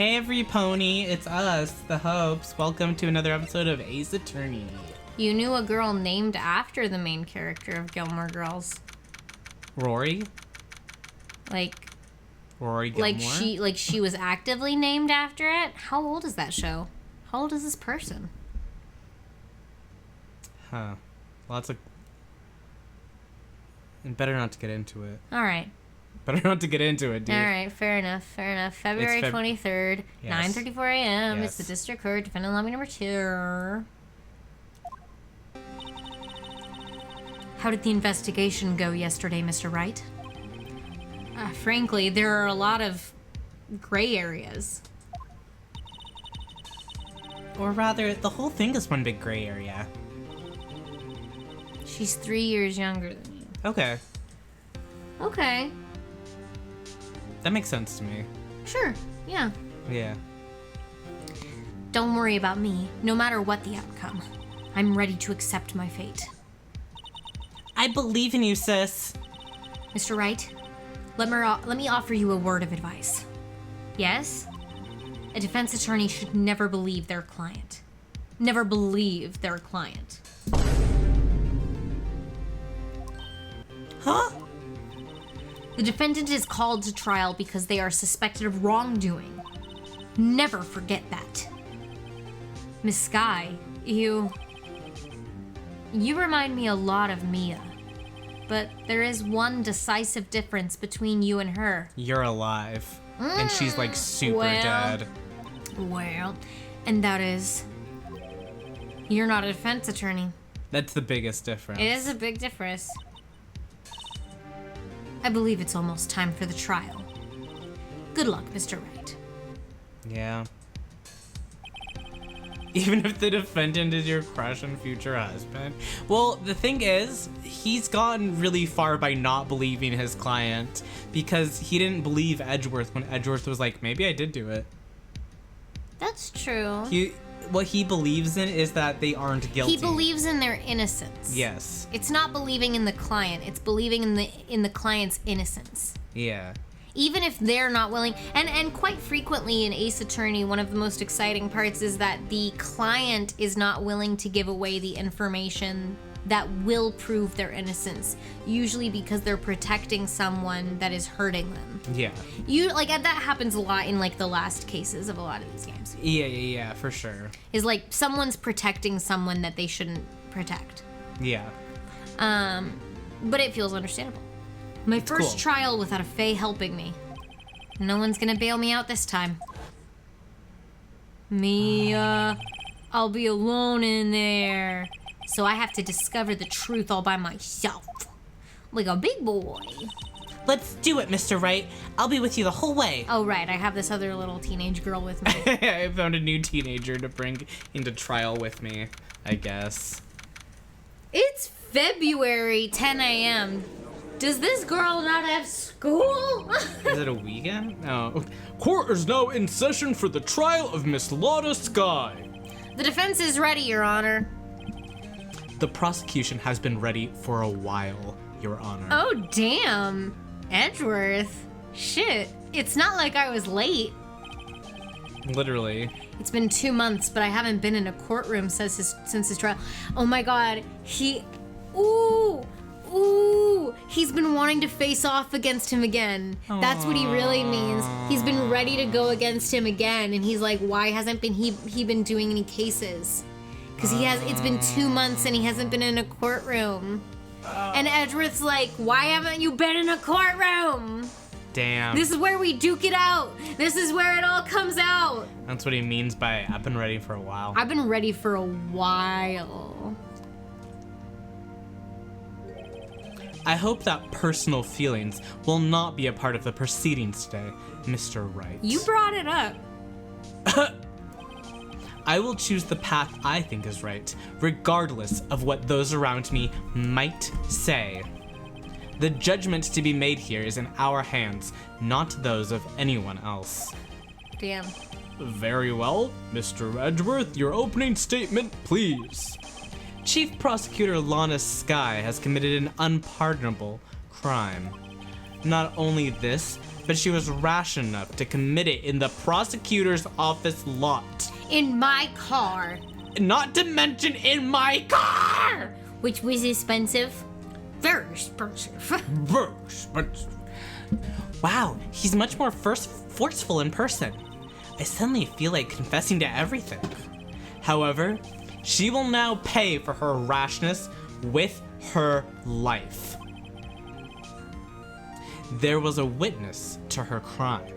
Hey every pony, it's us, the Hopes. Welcome to another episode of Ace Attorney. You knew a girl named after the main character of Gilmore Girls. Rory? Rory Gilmore? Like she was actively named after it? How old is that show? How old is this person? Huh. Lots of... Better not to get into it. Alright. Better not to get into it, dude. Alright, fair enough. February 23rd, Yes. 9:34 a.m. Yes. It's the District Court, defendant lobby number 2. How did the investigation go yesterday, Mr. Wright? Frankly, there are a lot of gray areas. Or rather, the whole thing is one big gray area. She's 3 years younger than you. Okay. Okay. That makes sense to me. Sure, yeah. Yeah. Don't worry about me, no matter what the outcome. I'm ready to accept my fate. I believe in you, sis. Mr. Wright, let me offer you a word of advice. Yes? A defense attorney should never believe their client. Never believe their client. Huh? The defendant is called to trial because they are suspected of wrongdoing. Never forget that. Miss Sky, you remind me a lot of Mia. But there is one decisive difference between you and her. You're alive. And she's like super dead. Well, and that is, you're not a defense attorney. That's the biggest difference. It is a big difference. I believe it's almost time for the trial. Good luck, Mr. Wright. Yeah. Even if the defendant is your crush and future husband. Well, the thing is, he's gotten really far by not believing his client because he didn't believe Edgeworth when Edgeworth was like, maybe I did do it. That's true. What he believes in is that they aren't guilty. He believes in their innocence. Yes. It's not believing in the client. It's believing in the client's innocence. Yeah. Even if they're not willing, and quite frequently in Ace Attorney, one of the most exciting parts is that the client is not willing to give away the information that will prove their innocence, usually because they're protecting someone that is hurting them. Yeah. That happens a lot in like the last cases of a lot of these games. Yeah, for sure. Is like someone's protecting someone that they shouldn't protect. Yeah. But it feels understandable. My first trial without a Fae helping me. No one's gonna bail me out this time. Mia, I'll be alone in there. So I have to discover the truth all by myself. Like a big boy. Let's do it, Mr. Wright. I'll be with you the whole way. Oh, right. I have this other little teenage girl with me. I found a new teenager to bring into trial with me, I guess. It's February, 10 a.m. Does this girl not have school? Is it a weekend? No. Court is now in session for the trial of Miss Lotta Sky. The defense is ready, Your Honor. The prosecution has been ready for a while, Your Honor. Oh, damn. Edgeworth. Shit. It's not like I was late. Literally. It's been 2 months, but I haven't been in a courtroom since his trial. Oh my god. He's been wanting to face off against him again. That's what he really means. He's been ready to go against him again, and he's like, why hasn't he been doing any cases? Because it's been 2 months and he hasn't been in a courtroom. And Edgeworth's like, why haven't you been in a courtroom? Damn. This is where we duke it out. This is where it all comes out. That's what he means by, I've been ready for a while. I've been ready for a while. I hope that personal feelings will not be a part of the proceedings today, Mr. Wright. You brought it up. I will choose the path I think is right, regardless of what those around me might say. The judgment to be made here is in our hands, not those of anyone else. Damn. Very well. Mr. Edgeworth, your opening statement, please. Chief Prosecutor Lana Sky has committed an unpardonable crime. Not only this, but she was rash enough to commit it in the prosecutor's office lot. In my car. Not to mention in my car! Which was expensive. Very expensive. Very expensive. Wow, he's much more forceful in person. I suddenly feel like confessing to everything. However, she will now pay for her rashness with her life. There was a witness to her crime.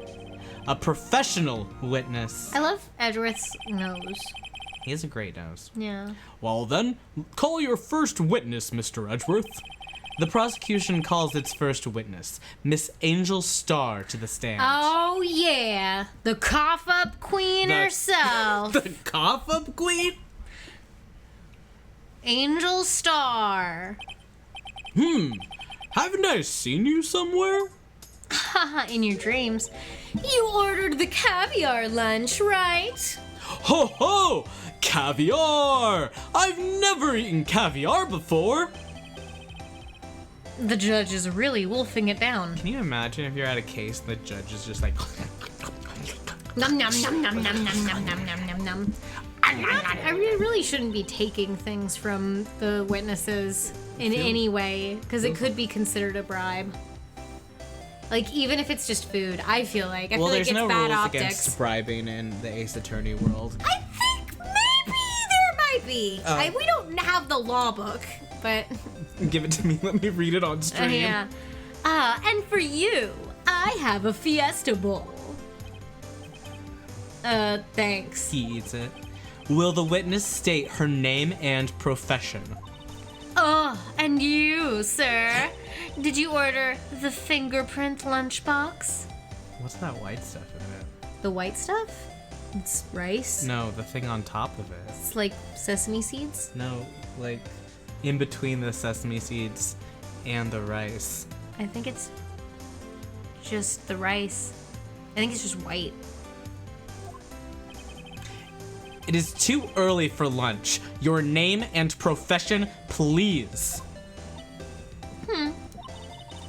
A professional witness. I love Edgeworth's nose. He has a great nose. Yeah. Well then, call your first witness, Mr. Edgeworth. The prosecution calls its first witness, Miss Angel Starr, to the stand. Oh, yeah. The cough-up queen herself. The cough-up queen? Angel Starr. Haven't I seen you somewhere? Haha, in your dreams. You ordered the caviar lunch, right? Ho ho! Caviar! I've never eaten caviar before! The judge is really wolfing it down. Can you imagine if you're at a case and the judge is just like... Num num num num num num num num num num num. I really shouldn't be taking things from the witnesses in any way, because it could be considered a bribe. Like, even if it's just food, I feel like there's it's no bad rules optics. against bribing in the Ace Attorney world. I think maybe there might be. We don't have the law book, but Give it to me, let me read it on stream. yeah. And for you, I have a Fiesta Bowl. Thanks. He eats it. Will the witness state her name and profession? Oh, and you, sir? Did you order the fingerprint lunchbox? What's that white stuff in it? The white stuff? It's rice. No, the thing on top of it. It's like sesame seeds. No, like in between the sesame seeds and the rice. I think it's just the rice. I think it's just white. It is too early for lunch. Your name and profession, please.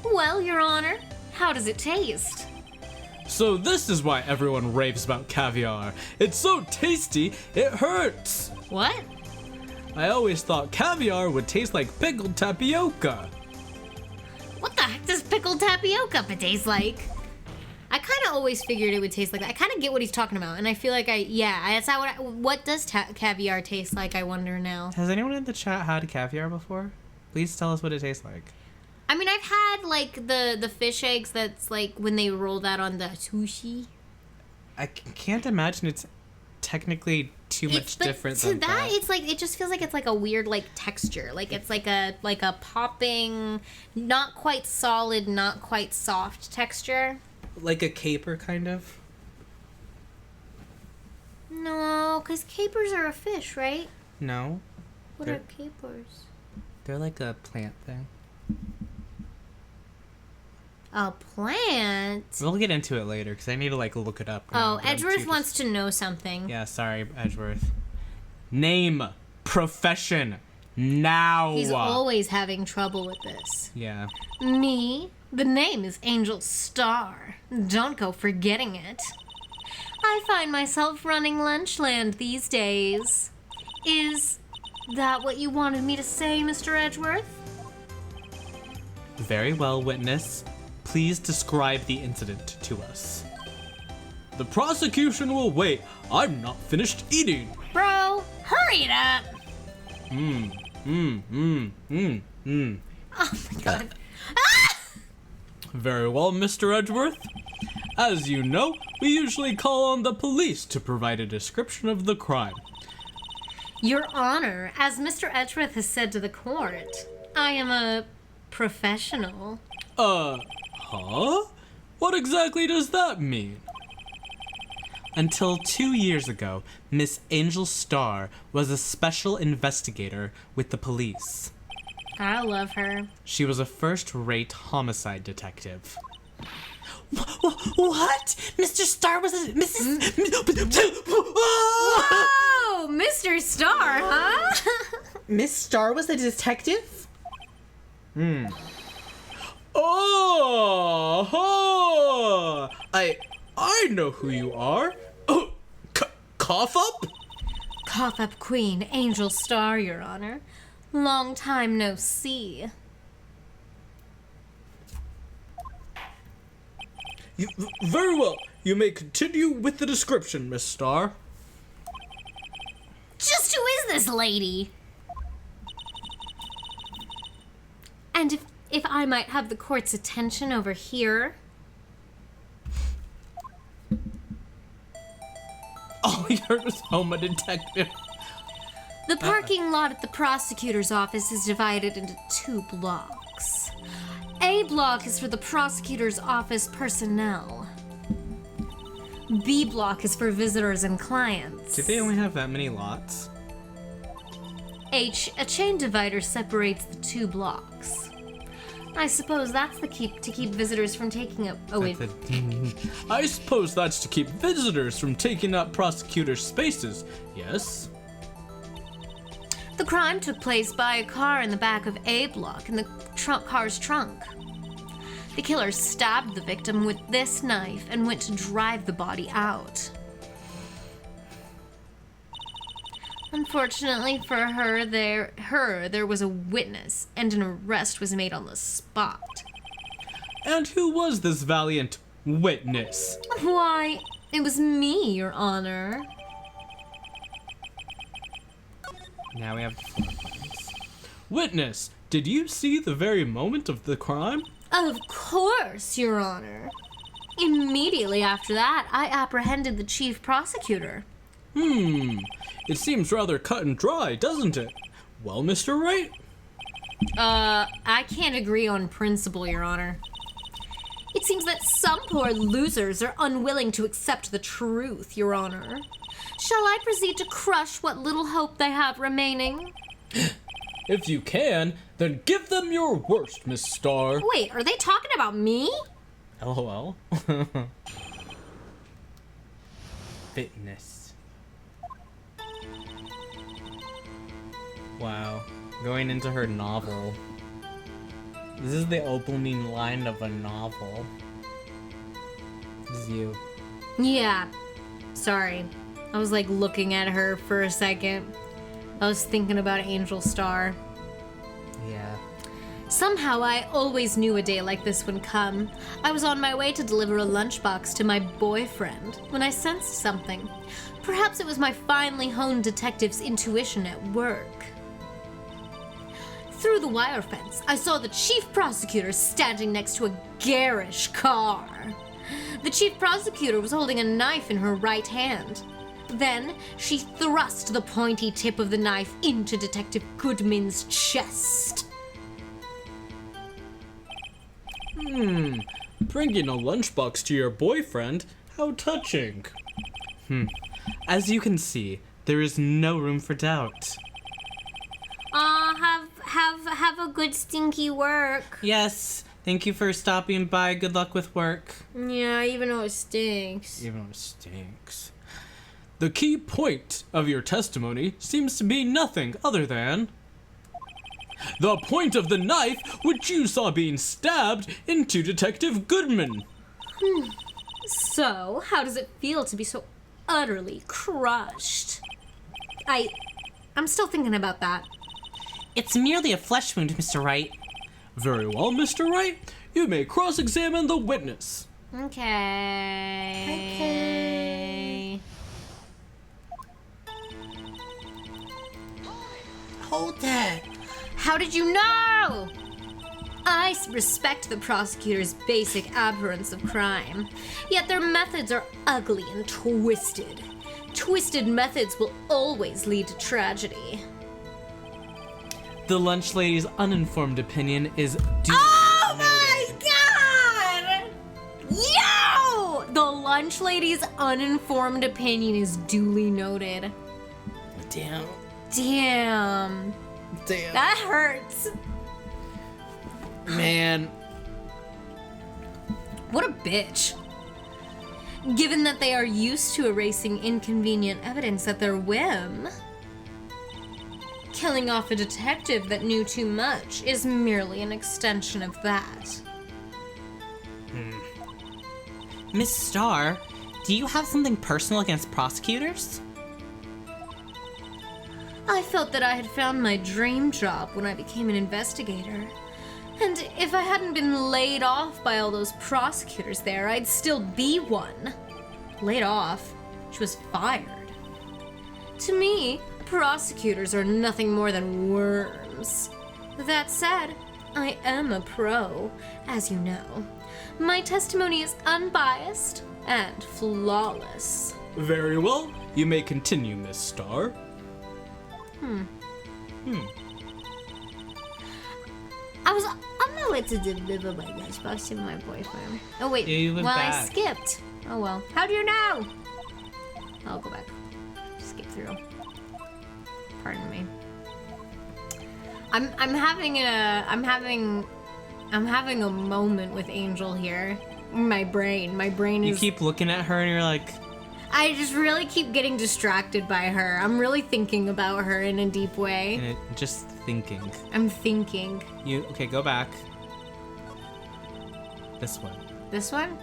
Well, Your Honor, how does it taste? So this is why everyone raves about caviar. It's so tasty, it hurts! What? I always thought caviar would taste like pickled tapioca. What the heck does pickled tapioca taste like? I kind of always figured it would taste like that. I kind of get what he's talking about, and I feel like that's not what does caviar taste like, I wonder now. Has anyone in the chat had caviar before? Please tell us what it tastes like. I mean, I've had, like, the fish eggs that's, like, when they roll that on the sushi. I can't imagine it's technically too much different to than that. It's like, it just feels like it's like a weird, like, texture. Like, it's like a popping, not quite solid, not quite soft texture. Like a caper, kind of? No, because capers are a fish, right? No. What They're- are capers? They're like a plant thing. A plant? We'll get into it later, because I need to, like, look it up. Oh, But I'm Edgeworth too wants to know something. Yeah, sorry, Edgeworth. Name, profession, now. He's always having trouble with this. Yeah. Me? The name is Angel Starr. Don't go forgetting it. I find myself running Lunchland these days. Is that what you wanted me to say, Mr. Edgeworth? Very well, witness. Please describe the incident to us. The prosecution will wait. I'm not finished eating. Bro, hurry it up! Oh my god. Very well, Mr. Edgeworth. As you know, we usually call on the police to provide a description of the crime. Your Honor, as Mr. Edgeworth has said to the court, I am a professional. Huh? What exactly does that mean? Until 2 years ago, Miss Angel Starr was a special investigator with the police. I love her. She was a first-rate homicide detective. What? Mr. Starr was a... Oh, Mr. Starr, huh? Miss Starr was a detective? Oh, I know who you are. Oh, cough up? Cough up Queen, Angel Star, Your Honor. Long time no see. Very well. You may continue with the description, Miss Star. Just who is this lady? And if I might have the court's attention over here. All I heard was home a detective. The parking lot at the prosecutor's office is divided into 2 blocks. A block is for the prosecutor's office personnel. B block is for visitors and clients. Do they only have that many lots? H, a chain divider separates the 2 blocks. I suppose that's to keep visitors from taking up. Oh wait. I suppose that's to keep visitors from taking up prosecutor spaces, yes? The crime took place by a car in the back of A block in the car's trunk. The killer stabbed the victim with this knife and went to drive the body out. Unfortunately for her, there was a witness, and an arrest was made on the spot. And who was this valiant witness? Why, it was me, Your Honor. Now we have... Witness, did you see the very moment of the crime? Of course, Your Honor. Immediately after that, I apprehended the chief prosecutor. It seems rather cut and dry, doesn't it? Well, Mr. Wright? I can't agree on principle, Your Honor. It seems that some poor losers are unwilling to accept the truth, Your Honor. Shall I proceed to crush what little hope they have remaining? If you can, then give them your worst, Miss Star. Wait, are they talking about me? LOL. Fitness. Wow. Going into her novel. This is the opening line of a novel. This is you. Yeah. Sorry. I was like looking at her for a second. I was thinking about Angel Star. Yeah. Somehow I always knew a day like this would come. I was on my way to deliver a lunchbox to my boyfriend when I sensed something. Perhaps it was my finely honed detective's intuition at work. Through the wire fence, I saw the chief prosecutor standing next to a garish car. The chief prosecutor was holding a knife in her right hand. Then she thrust the pointy tip of the knife into Detective Goodman's chest. Bringing a lunchbox to your boyfriend? How touching. As you can see, there is no room for doubt. Have a good stinky work. Yes, thank you for stopping by. Good luck with work. Yeah, even though it stinks. Even though it stinks. The key point of your testimony seems to be nothing other than the point of the knife which you saw being stabbed into Detective Goodman. So, how does it feel to be so utterly crushed? I'm still thinking about that. It's merely a flesh wound, Mr. Wright. Very well, Mr. Wright. You may cross-examine the witness. Okay. Hold it. How did you know? I respect the prosecutor's basic abhorrence of crime, yet their methods are ugly and twisted. Twisted methods will always lead to tragedy. The lunch lady's uninformed opinion is duly Oh noted. my god! Yo! The lunch lady's uninformed opinion is duly noted. Damn. Damn. That hurts. Man. What a bitch. Given that they are used to erasing inconvenient evidence at their whim, killing off a detective that knew too much is merely an extension of that. Miss Starr, do you have something personal against prosecutors? I felt that I had found my dream job when I became an investigator. And if I hadn't been laid off by all those prosecutors there, I'd still be one. Laid off? She was fired. To me, prosecutors are nothing more than worms. That said, I am a pro, as you know. My testimony is unbiased and flawless. Very well. You may continue, Miss Starr. I was on my way to deliver my lunchbox to my boyfriend. Oh wait, Yeah, you went I back. skipped. Oh well. How do you know? I'll go back. Skip through. Pardon me. I'm having a moment with Angel here. My brain You is. keep looking at her and you're like, I just really keep getting distracted by her. I'm really thinking about her in a deep way. and just thinking. I'm thinking. Okay, go back. This one This one?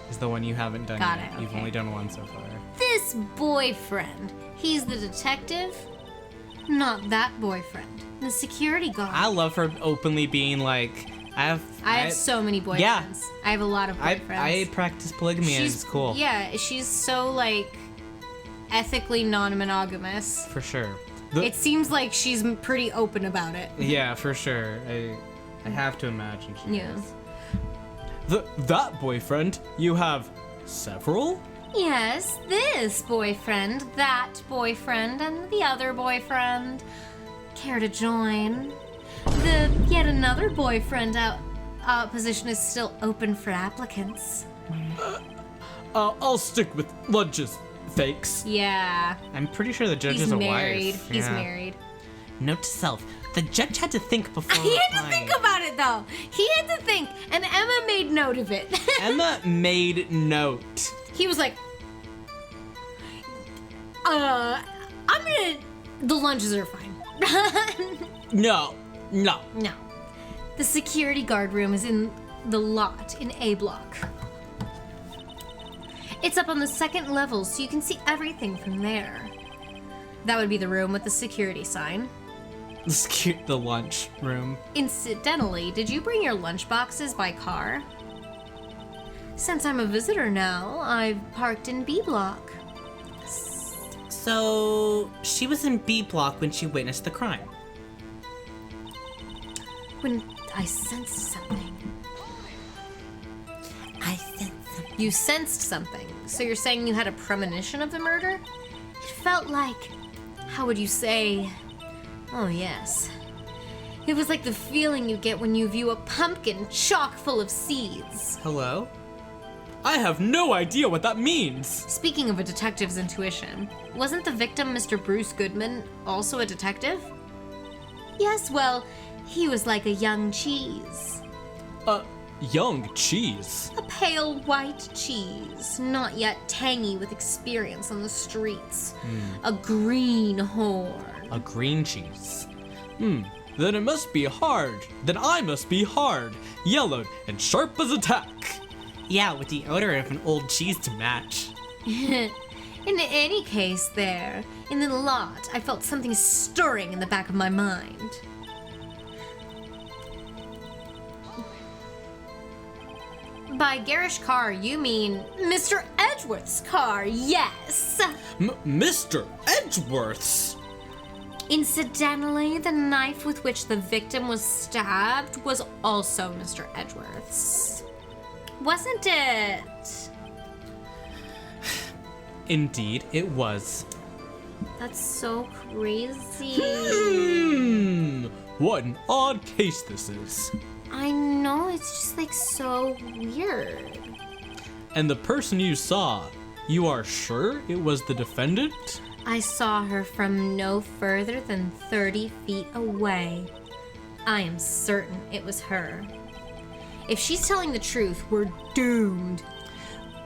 is the one you haven't done Got yet. it, You've okay. only done one so far. This boyfriend. He's the detective. Not that boyfriend. The security guard. I love her openly being like, I have so many boyfriends. Yeah. I have a lot of boyfriends. I practice polygamy and it's cool. Yeah, she's so like ethically non-monogamous. For sure. It seems like she's pretty open about it. Yeah, for sure. I have to imagine she Yeah. is. That boyfriend? You have several? Yes, this boyfriend, that boyfriend, and the other boyfriend. Care to join? The yet another boyfriend position is still open for applicants. I'll stick with lunches, fakes. Yeah, I'm pretty sure the judge he's is a married. wife. He's Yeah. married. Note to self: the judge had to think before. He had to replying. think about it though. He had to think, and Emma made note of it. Emma made note. He was like, the lunches are fine. No. No. The security guard room is in the lot in A block. It's up on the second level, so you can see everything from there. That would be the room with the security sign. The lunch room. Incidentally, did you bring your lunch boxes by car? Since I'm a visitor now, I've parked in B block. So she was in B block when she witnessed the crime. When I sensed something. I sensed something. You sensed something, so you're saying you had a premonition of the murder? It felt like, how would you say? Oh yes. It was like the feeling you get when you view a pumpkin chock full of seeds. Hello? I have no idea what that means. Speaking of a detective's intuition, wasn't the victim Mr. Bruce Goodman also a detective? Yes, well, he was like a young cheese. Young cheese. A pale white cheese, not yet tangy with experience on the streets. A greenhorn. A green cheese. Then it must be hard. Then I must be hard, yellowed, and sharp as a tack. Yeah, with the odor of an old cheese to match. In any case there, in the lot, I felt something stirring in the back of my mind. By garish car, you mean Mr. Edgeworth's car, yes! Mr. Edgeworth's? Incidentally, the knife with which the victim was stabbed was also Mr. Edgeworth's. Wasn't it? Indeed, it was. That's so crazy. What an odd case this is. I know, it's just like so weird. And the person you saw, you are sure it was the defendant? I saw her from no further than 30 feet away. I am certain it was her. If she's telling the truth, we're doomed.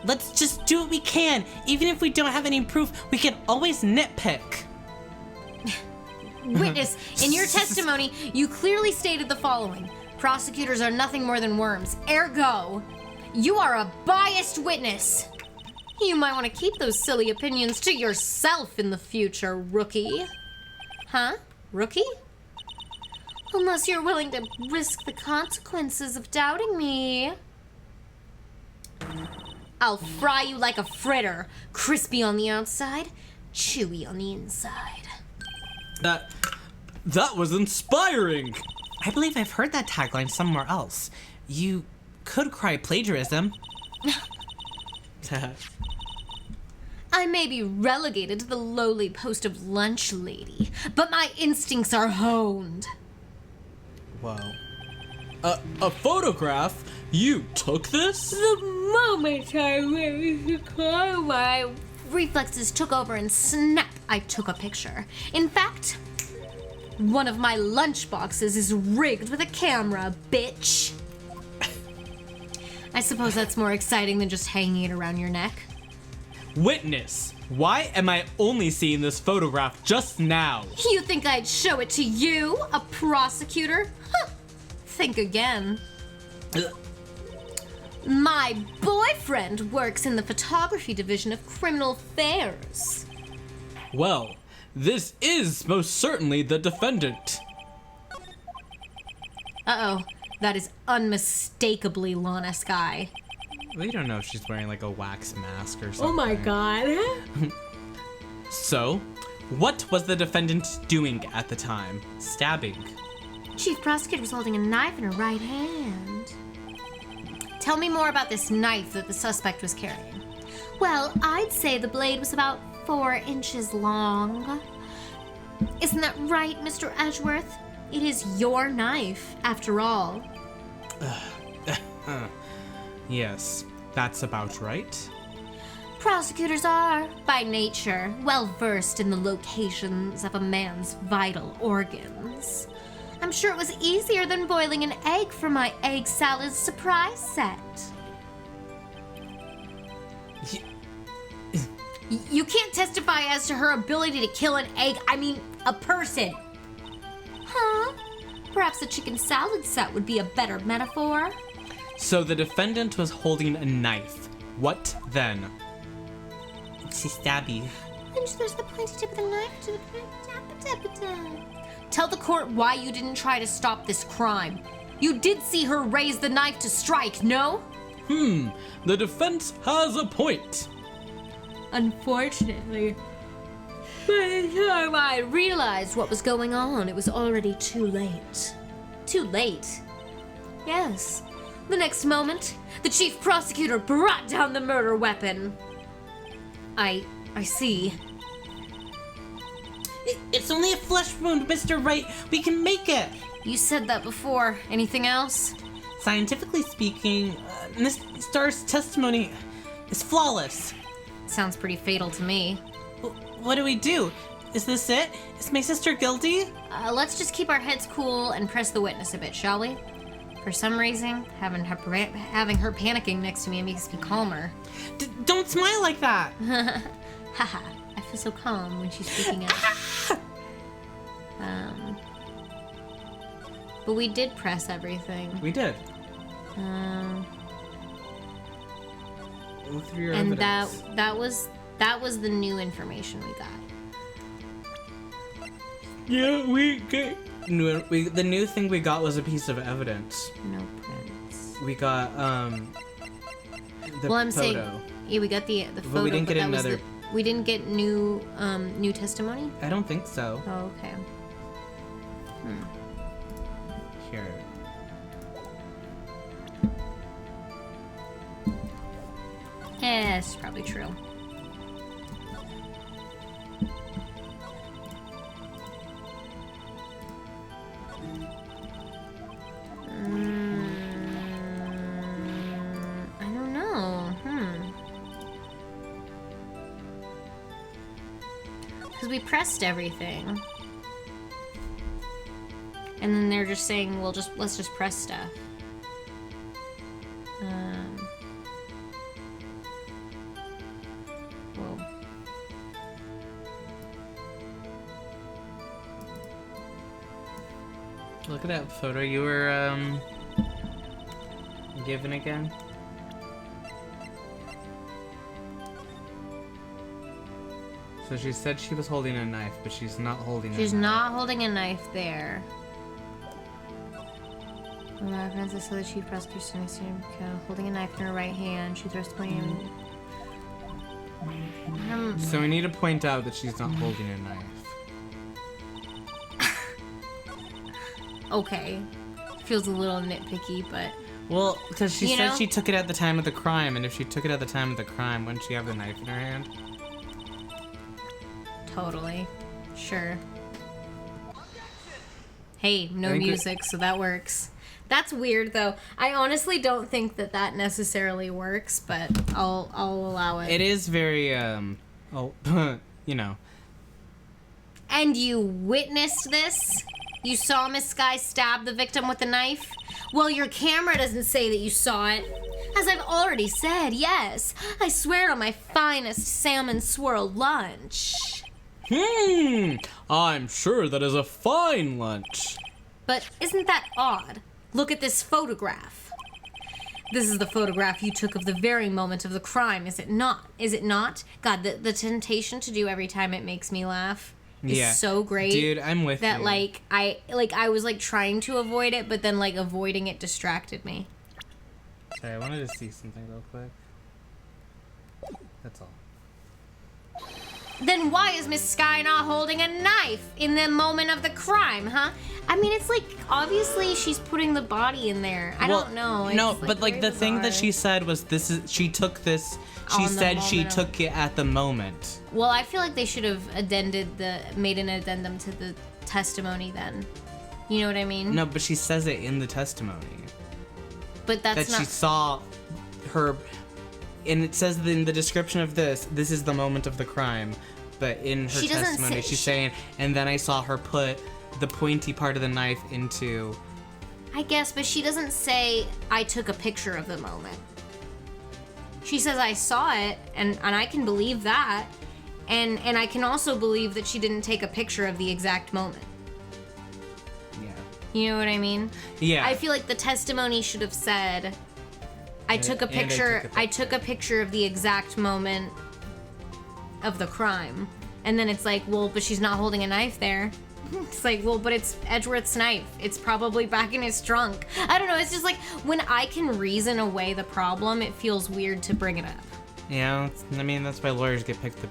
Let's just do what we can. Even if we don't have any proof, we can always nitpick. Witness, in your testimony, you clearly stated the following. Prosecutors are nothing more than worms. Ergo, You are a biased witness. You might want to keep those silly opinions to yourself in the future, rookie. Huh? Rookie? Unless you're willing to risk the consequences of doubting me. I'll fry you like a fritter, crispy on the outside, chewy on the inside. That was inspiring! I believe I've heard that tagline somewhere else. You could cry plagiarism. I may be relegated to the lowly post of lunch lady, but my instincts are honed. Whoa. A photograph? You took this? The moment I raised the car, my reflexes took over and snap, I took a picture. In fact, one of my lunch boxes is rigged with a camera, bitch. I suppose that's more exciting than just hanging it around your neck. Witness, why am I only seeing this photograph just now? You think I'd show it to you, a prosecutor? Huh. Think again. My boyfriend works in the photography division of criminal affairs. Well, this is most certainly the defendant. Uh-oh, that is unmistakably Lana Sky. We don't know if she's wearing like a wax mask or something. Oh my god. So, what was the defendant doing at the time? Stabbing. Chief prosecutor was holding a knife in her right hand. Tell me more about this knife that the suspect was carrying. Well, I'd say the blade was about 4 inches long. Isn't that right, Mr. Edgeworth? It is your knife, after all. Yes, that's about right. Prosecutors are, by nature, well versed in the locations of a man's vital organs. I'm sure it was easier than boiling an egg for my egg salad surprise set. You can't testify as to her ability to kill an egg, a person. Huh? Perhaps a chicken salad set would be a better metaphor. So the defendant was holding a knife. What then? It's a stabby. And there's the pointy tip of the knife to the Tell the court why you didn't try to stop this crime. You did see her raise the knife to strike, no? The defense has a point. Unfortunately, by the time I realized what was going on, it was already too late. Too late? Yes. The next moment, the chief prosecutor brought down the murder weapon. I see. It's only a flesh wound, Mr. Wright. We can make it. You said that before. Anything else? Scientifically speaking, Miss Starr's testimony is flawless. Sounds pretty fatal to me. What do we do? Is this it? Is my sister guilty? Let's just keep our heads cool and press the witness a bit, shall we? For some reason, having her panicking next to me makes me calmer. Don't smile like that. Haha, I feel so calm when she's speaking out. But we did press everything. We did. Look through your And evidence. that was the new information we got. Yeah, the new thing we got was a piece of evidence. No prints. We got the Well, I'm photo. saying, yeah, we got the photo. But we didn't get that was another. we didn't get new testimony. I don't think so. Oh, okay. Here. Yeah, it's probably true. I don't know. Because we pressed everything. And then they're just saying, well, let's just press stuff. Whoa. Look at that photo you were given again. So she said she was holding a knife, but she's not holding a knife. She's not holding a knife there. So the chief prosecutor holding a knife in her right hand. She throws the point. So we need to point out that she's not holding a knife. Okay. Feels a little nitpicky, but... Well, because she You said know? she took it at the time of the crime, and if she took it at the time of the crime, wouldn't she have the knife in her hand? Totally. Sure. Hey, no I think music, so that works. That's weird, though. I honestly don't think that that necessarily works, but I'll allow it. It is very, you know. And you witnessed this? You saw Miss Sky stab the victim with a knife? Well, your camera doesn't say that you saw it. As I've already said, yes. I swear on my finest salmon swirl lunch. I'm sure that is a fine lunch. But isn't that odd? Look at this photograph. This is the photograph you took of the very moment of the crime, is it not? Is it not? God, the temptation to do every time it makes me laugh is so great. Dude, I'm with that you. I was like trying to avoid it, but then like avoiding it distracted me. Sorry, I wanted to see something real quick. That's all. Then why is Miss Sky not holding a knife in the moment of the crime, huh? I mean, it's like, obviously she's putting the body in there. I don't know. It's, No, but like very the thing that bizarre. she said was she took this, she On the said she moment of- took it at the moment. Well, I feel like they should have made an addendum to the testimony then. You know what I mean? No, but she says it in the testimony. But that's That not... she saw her, and it says in the description of this is the moment of the crime, but in her She doesn't testimony say- she's saying, and then I saw her put the pointy part of the knife into... I guess, but she doesn't say, I took a picture of the moment. She says, I saw it, and I can believe that, and I can also believe that she didn't take a picture of the exact moment. Yeah. You know what I mean? Yeah. I feel like the testimony should have said, I took a picture of the exact moment of the crime. And then it's like, well, but she's not holding a knife there. It's like, well, but it's Edgeworth's knife. It's probably back in his trunk. I don't know. It's just like, when I can reason away the problem, it feels weird to bring it up. Yeah, I mean, that's why lawyers get picked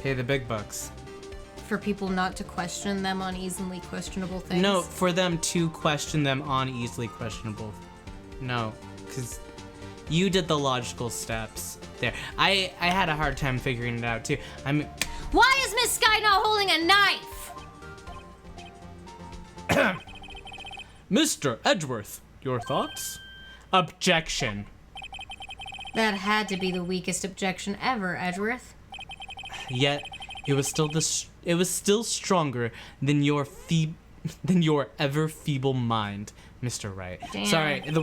pay the big bucks. For people not to question them on easily questionable things. No, for them to question them on easily questionable. No, because you did the logical steps there. I had a hard time figuring it out too. Why is Miss Sky not holding a knife? Mr. Edgeworth, your thoughts? Objection. That had to be the weakest objection ever, Edgeworth. Yet it was still stronger than your ever feeble mind, Mr. Wright. Damn. Sorry, the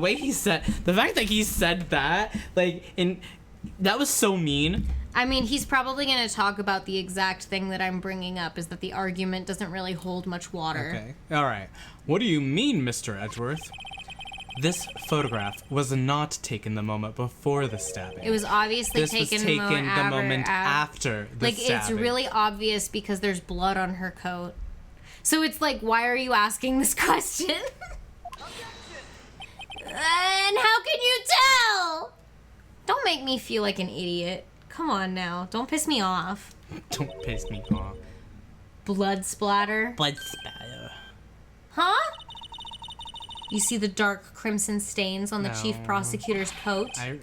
fact that he said that, that was so mean. I mean, he's probably going to talk about the exact thing that I'm bringing up, is that the argument doesn't really hold much water. Okay, all right. What do you mean, Mr. Edgeworth? This photograph was not taken the moment before the stabbing. It was obviously This was taken taken the moment after the Like, stabbing. it's really obvious because there's blood on her coat. So it's like, why are you asking this question? And how can you tell? Don't make me feel like an idiot. Come on now. Don't piss me off. Don't piss me off. Blood splatter. Blood spatter. Huh? You see the dark crimson stains on the chief No. prosecutor's coat? I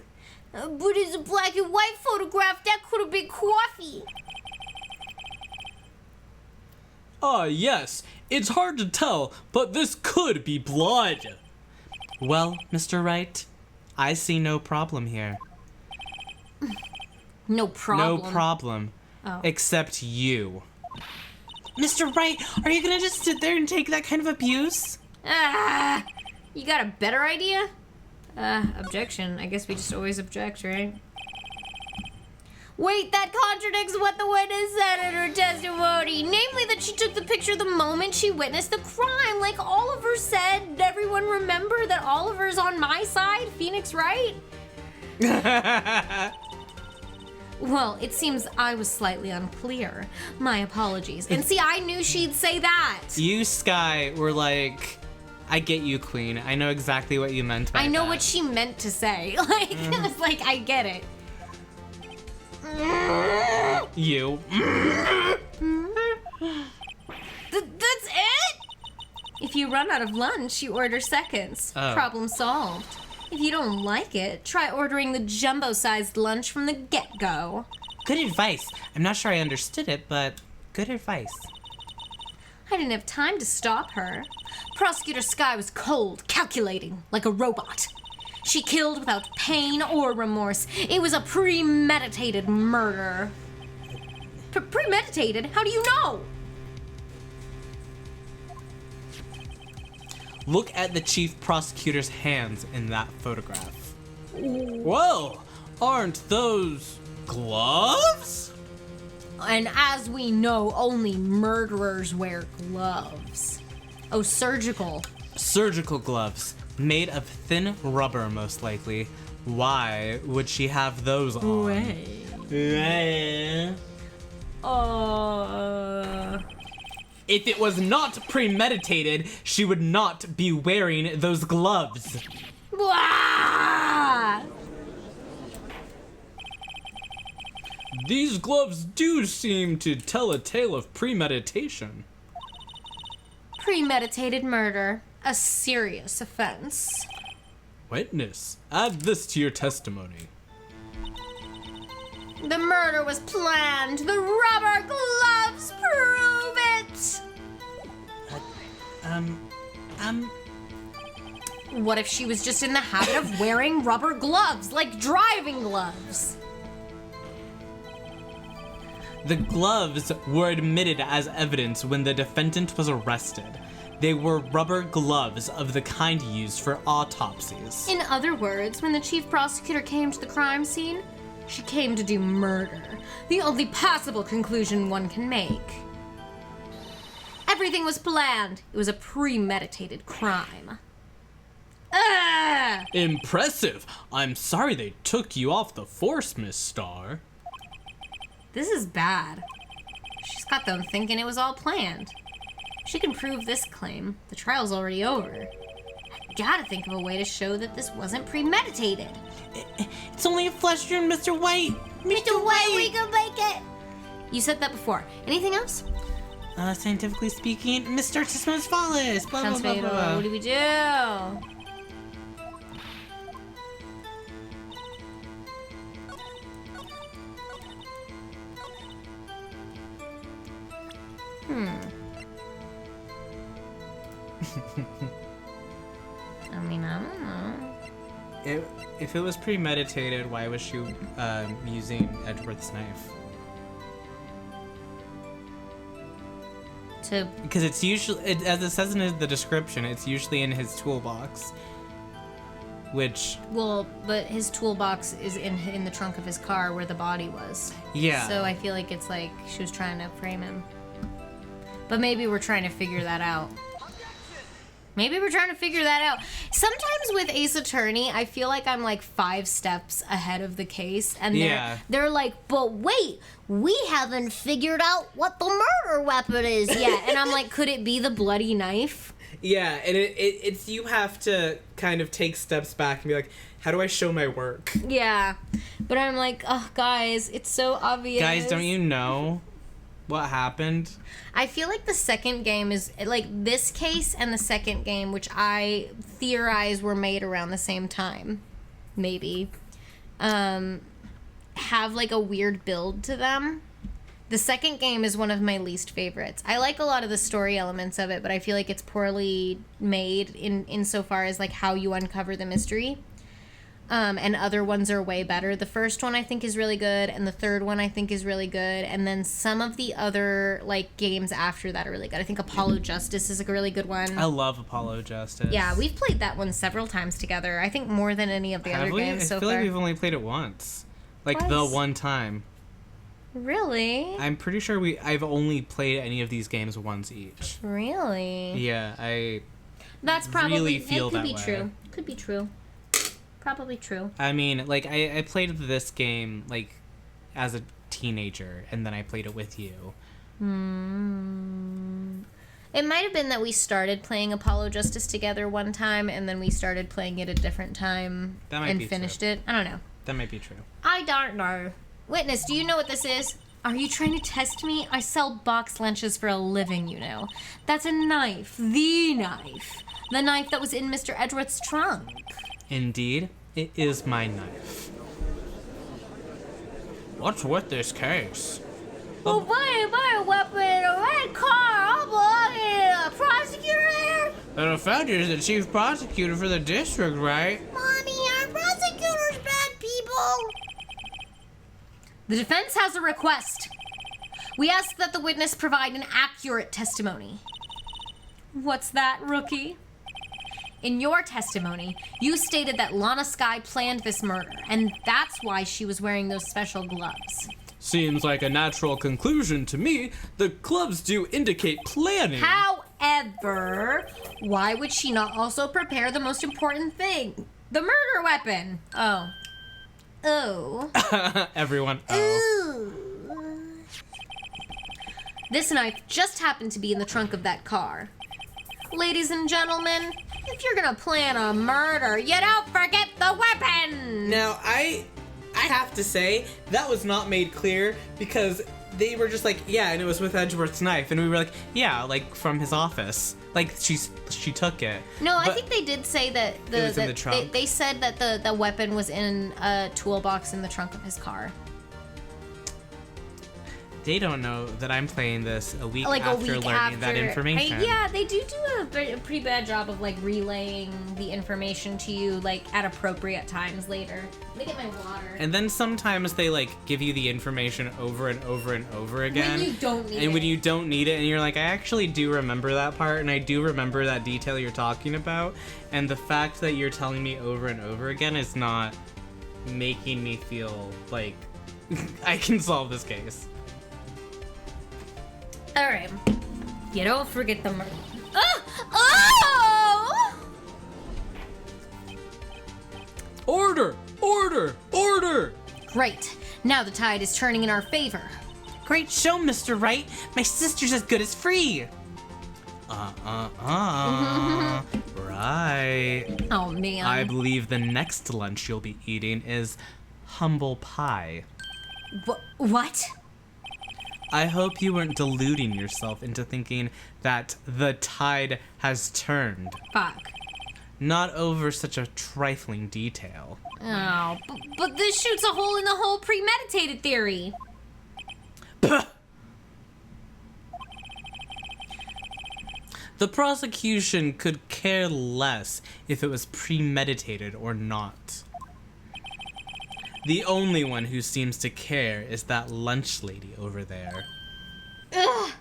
But it's a black and white photograph. That could have been coffee. Yes, it's hard to tell, but this could be blood. Well, Mr. Wright, I see no problem here. No problem. No problem. Oh. Except you. Mr. Wright, are you gonna just sit there and take that kind of abuse? Ah, you got a better idea? Objection. I guess we just always object, right? Wait, that contradicts what the witness said in her testimony. Namely that she took the picture the moment she witnessed the crime. Like Oliver said, everyone remember that Oliver's on my side, Phoenix Wright? Well, it seems I was slightly unclear. My apologies. And see, I knew she'd say that. You, Sky, were like, I get you, Queen. I know exactly what you meant by that. I know what she meant to say. Like, it was like, I get it. You. That's it? If you run out of lunch, you order seconds. Oh. Problem solved. If you don't like it, try ordering the jumbo-sized lunch from the get-go. Good advice. I'm not sure I understood it, but good advice. I didn't have time to stop her. Prosecutor Sky was cold, calculating, like a robot. She killed without pain or remorse. It was a premeditated murder. Premeditated? How do you know? Look at the chief prosecutor's hands in that photograph. Whoa! Aren't those gloves? And as we know, only murderers wear gloves. Oh, surgical. Surgical gloves, made of thin rubber, most likely. Why would she have those on? If it was not premeditated, she would not be wearing those gloves. Wah! These gloves do seem to tell a tale of premeditation. Premeditated murder. A serious offense. Witness, add this to your testimony. The murder was planned. The rubber gloves prove it. What if she was just in the habit of wearing rubber gloves, like driving gloves? The gloves were admitted as evidence when the defendant was arrested. They were rubber gloves of the kind used for autopsies. In other words, when the chief prosecutor came to the crime scene, she came to do murder. The only possible conclusion one can make. Everything was planned. It was a premeditated crime. Ugh! Impressive! I'm sorry they took you off the force, Miss Starr. This is bad. She's got them thinking it was all planned. If she can prove this claim, the trial's already over. I gotta think of a way to show that this wasn't premeditated. It's only a flesh wound, Mr. White. Mr. White, we can make it! You said that before. Anything else? Scientifically speaking, Mr. Tismos Fallis. Blah, blah, Sounds blah, fatal. blah. What do we do? I mean, I don't know. If it was premeditated, why was she using Edgeworth's knife? Because it's usually, as it says in the description, it's usually in his toolbox. Which... Well, but his toolbox is in the trunk of his car where the body was. Yeah. So I feel like it's like she was trying to frame him. But maybe we're trying to figure that out. Maybe we're trying to figure that out. Sometimes with Ace Attorney, I feel like I'm like 5 steps ahead of the case. And they're like, but wait, we haven't figured out what the murder weapon is yet. And I'm like, could it be the bloody knife? Yeah, and it's you have to kind of take steps back and be like, how do I show my work? Yeah. But I'm like, oh, guys, it's so obvious. Guys, don't you know what happened? I feel like the second game is, like, this case and the second game, which I theorize were made around the same time, maybe, have, like, a weird build to them. The second game is one of my least favorites. I like a lot of the story elements of it, but I feel like it's poorly made insofar as, like, how you uncover the mystery. And other ones are way better. The first one I think is really good, and the third one I think is really good, and then some of the other like games after that are really good. I think Apollo Justice is a really good one. I love Apollo Justice. Yeah, we've played that one several times together. I think more than any of the other games so far. I feel like we've only played it once. Like the one time. Really? I'm pretty sure I've only played any of these games once each. Really? Yeah, That's probably really feel could that be way. true. Could be true. Probably true. I mean, like, I played this game, like, as a teenager, and then I played it with you. It might have been that we started playing Apollo Justice together one time, and then we started playing it a different time That might and be finished true. it. I don't know. That might be true. I don't know. Witness, do you know what this is? Are you trying to test me? I sell box lunches for a living, you know. That's a knife. The knife. The knife that was in Mr. Edgeworth's trunk. Indeed, it is my knife. What's with this case? Well, buy a weapon, a red car, all belonging to a prosecutor there? The defender is the chief prosecutor for the district, right? Mommy, are prosecutors bad people? The defense has a request. We ask that the witness provide an accurate testimony. What's that, rookie? In your testimony, you stated that Lana Skye planned this murder, and that's why she was wearing those special gloves. Seems like a natural conclusion to me. The gloves do indicate planning. However, why would she not also prepare the most important thing? The murder weapon. Oh. Everyone, oh. Ooh. This knife just happened to be in the trunk of that car. Ladies and gentlemen, if you're gonna plan a murder, you don't forget the weapon! Now, I have to say, that was not made clear because they were just like, yeah, and it was with Edgeworth's knife, and we were like, yeah, like from his office. Like, she took it. No, I But think they did say that it was in the trunk. They said that the weapon was in a toolbox in the trunk of his car. They don't know that I'm playing this a week Like after a week learning after. that information. Yeah, they do a pretty bad job of like relaying the information to you like at appropriate times later. Let me get my water. And then sometimes they like give you the information over and over and over again. When you don't need it. And when you don't need it, and you're like, I actually do remember that part, and I do remember that detail you're talking about. And the fact that you're telling me over and over again is not making me feel like I can solve this case. All right. You don't forget the murder. Oh! Order! Order! Order! Great. Now the tide is turning in our favor. Great show, Mr. Wright. My sister's as good as free. Right. Oh man. I believe the next lunch you'll be eating is humble pie. What? I hope you weren't deluding yourself into thinking that the tide has turned. Fuck. Not over such a trifling detail. Oh, but this shoots a hole in the whole premeditated theory. Puh. The prosecution could care less if it was premeditated or not. The only one who seems to care is that lunch lady over there. Ugh.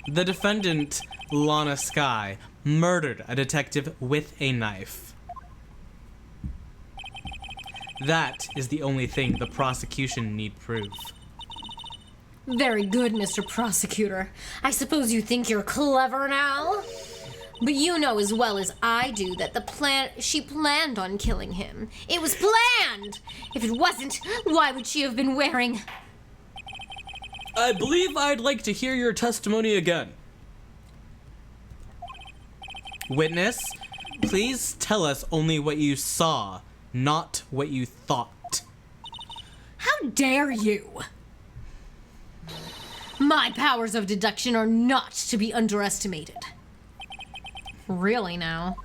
The defendant, Lana Skye, murdered a detective with a knife. That is the only thing the prosecution need prove. Very good, Mr. Prosecutor. I suppose you think you're clever now? But you know as well as I do that she planned on killing him. It was planned! If it wasn't, why would she have been wearing... I believe I'd like to hear your testimony again. Witness, please tell us only what you saw, not what you thought. How dare you! My powers of deduction are not to be underestimated. Really now?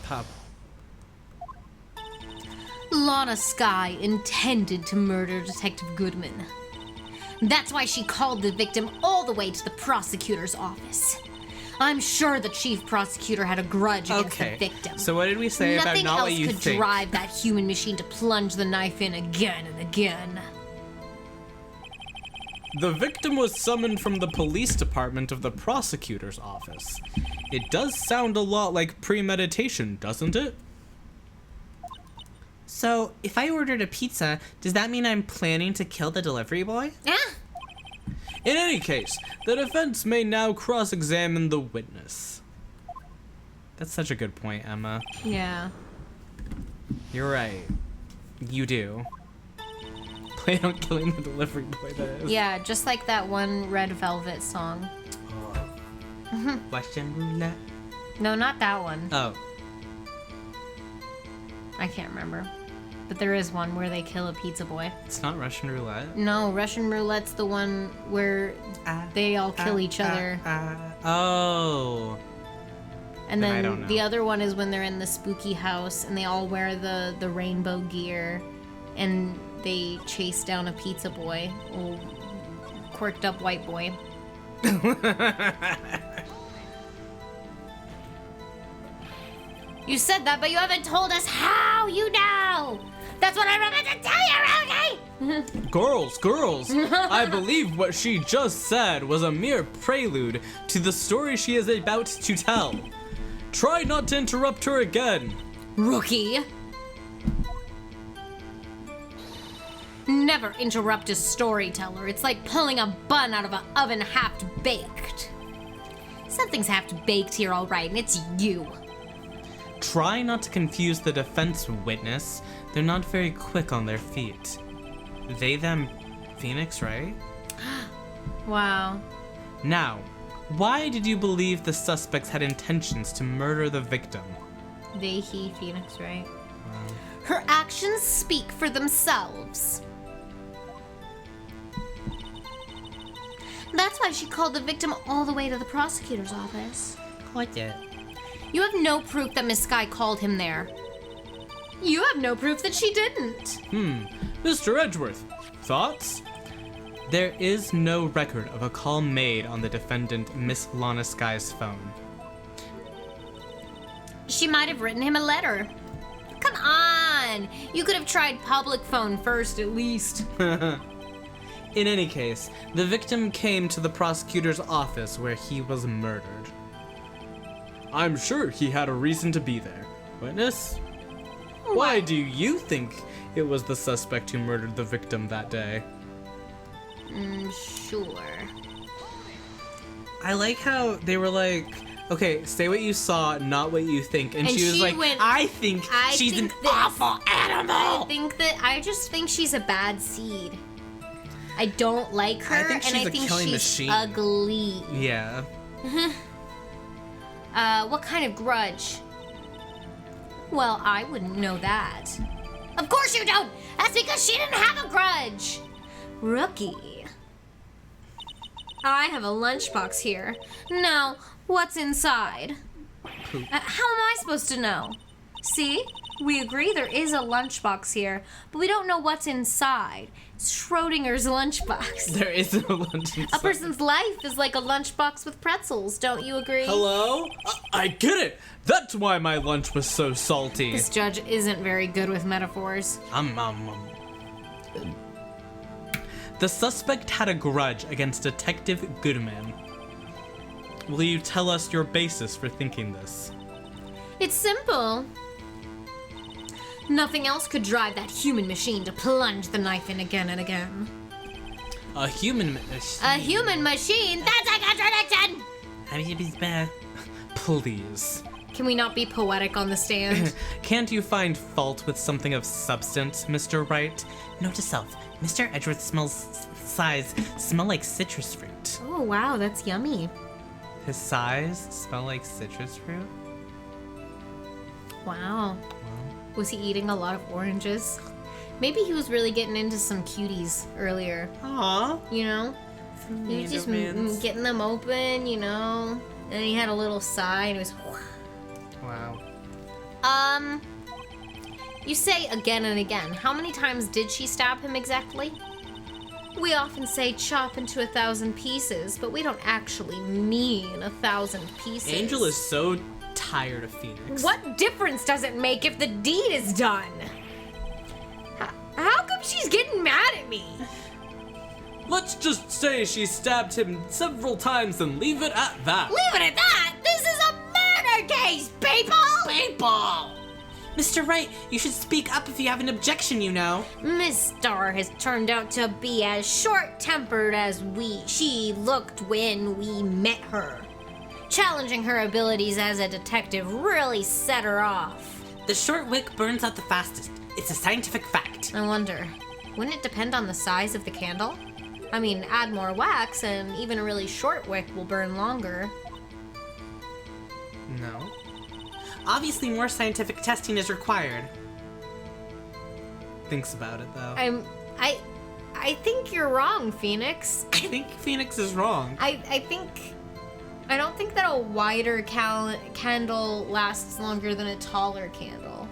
Pop. Lana Skye intended to murder Detective Goodman. That's why she called the victim all the way to the prosecutor's office. I'm sure the chief prosecutor had a grudge against the victim. So what did we say about not what you Nothing else could think? drive that human machine to plunge the knife in again and again. The victim was summoned from the police department of the prosecutor's office. It does sound a lot like premeditation, doesn't it? So, if I ordered a pizza, does that mean I'm planning to kill the delivery boy? Yeah? In any case, the defense may now cross-examine the witness. That's such a good point, Emma. Yeah. You're right. You do. Plan on killing the delivery boy, that is. Yeah, just like that one Red Velvet song. Russian roulette. No, not that one. Oh. I can't remember. But there is one where they kill a pizza boy. It's not Russian roulette. No, Russian roulette's the one where they all kill each other. Oh. And Then I don't then know. the other one is when they're in the spooky house and they all wear the rainbow gear and they chase down a pizza boy. Old quirked up white boy. You said that, but you haven't told us how you know. That's what I remember to tell you, Rosie! Girls, I believe what she just said was a mere prelude to the story she is about to tell. Try not to interrupt her again. Rookie. Never interrupt a storyteller. It's like pulling a bun out of an oven half-baked. Something's half-baked here, all right, and it's you. Try not to confuse the defense witness. They're not very quick on their feet. They, them, Phoenix, right? Wow. Now, why did you believe the suspects had intentions to murder the victim? They, he, Phoenix, right? Her actions speak for themselves. That's why she called the victim all the way to the prosecutor's office. What it? You have no proof that Miss Sky called him there. You have no proof that she didn't. Mr. Edgeworth, thoughts? There is no record of a call made on the defendant, Miss Lana Sky's phone. She might have written him a letter. Come on! You could have tried public phone first, at least. In any case, the victim came to the prosecutor's office where he was murdered. I'm sure he had a reason to be there. Witness? Why do you think it was the suspect who murdered the victim that day? Sure. I like how they were like, okay, say what you saw, not what you think. And she was she like, went, I think she's an awful animal. I just think she's a bad seed. I don't like her, I think and she's I a think killing she's machine. ugly. Yeah. What kind of grudge? Well, I wouldn't know that. Of course you don't! That's because she didn't have a grudge! Rookie. I have a lunchbox here. Now, what's inside? How am I supposed to know? See? We agree there is a lunchbox here, but we don't know what's inside. It's Schrodinger's lunchbox. There is no lunch inside. A person's life is like a lunchbox with pretzels, don't you agree? Hello? I get it! That's why my lunch was so salty. This judge isn't very good with metaphors. The suspect had a grudge against Detective Goodman. Will you tell us your basis for thinking this? It's simple. Nothing else could drive that human machine to plunge the knife in again and again. A human A human machine? That's a contradiction! Please. Can we not be poetic on the stand? Can't you find fault with something of substance, Mr. Wright? Note to self, Mr. Edgeworth smell like citrus fruit. Oh, wow, that's yummy. His size smell like citrus fruit? Wow. Was he eating a lot of oranges? Maybe he was really getting into some cuties earlier. Aww. You know? He was just getting them open, you know? And he had a little sigh and it was... Wow. You say again and again. How many times did she stab him exactly? We often say chop into 1,000 pieces, but we don't actually mean 1,000 pieces. Angel is so tired of Phoenix. What difference does it make if the deed is done? How come she's getting mad at me? Let's just say she stabbed him several times and leave it at that. Leave it at that! This is a murder case, people! Mr. Wright, you should speak up if you have an objection, you know. Miss Starr has turned out to be as short-tempered as she looked when we met her. Challenging her abilities as a detective really set her off. The short wick burns out the fastest. It's a scientific fact. I wonder, wouldn't it depend on the size of the candle? I mean, add more wax and even a really short wick will burn longer. No. Obviously, more scientific testing is required. Thinks about it, though. I think you're wrong, Phoenix. I think Phoenix is wrong. I don't think that a wider candle lasts longer than a taller candle.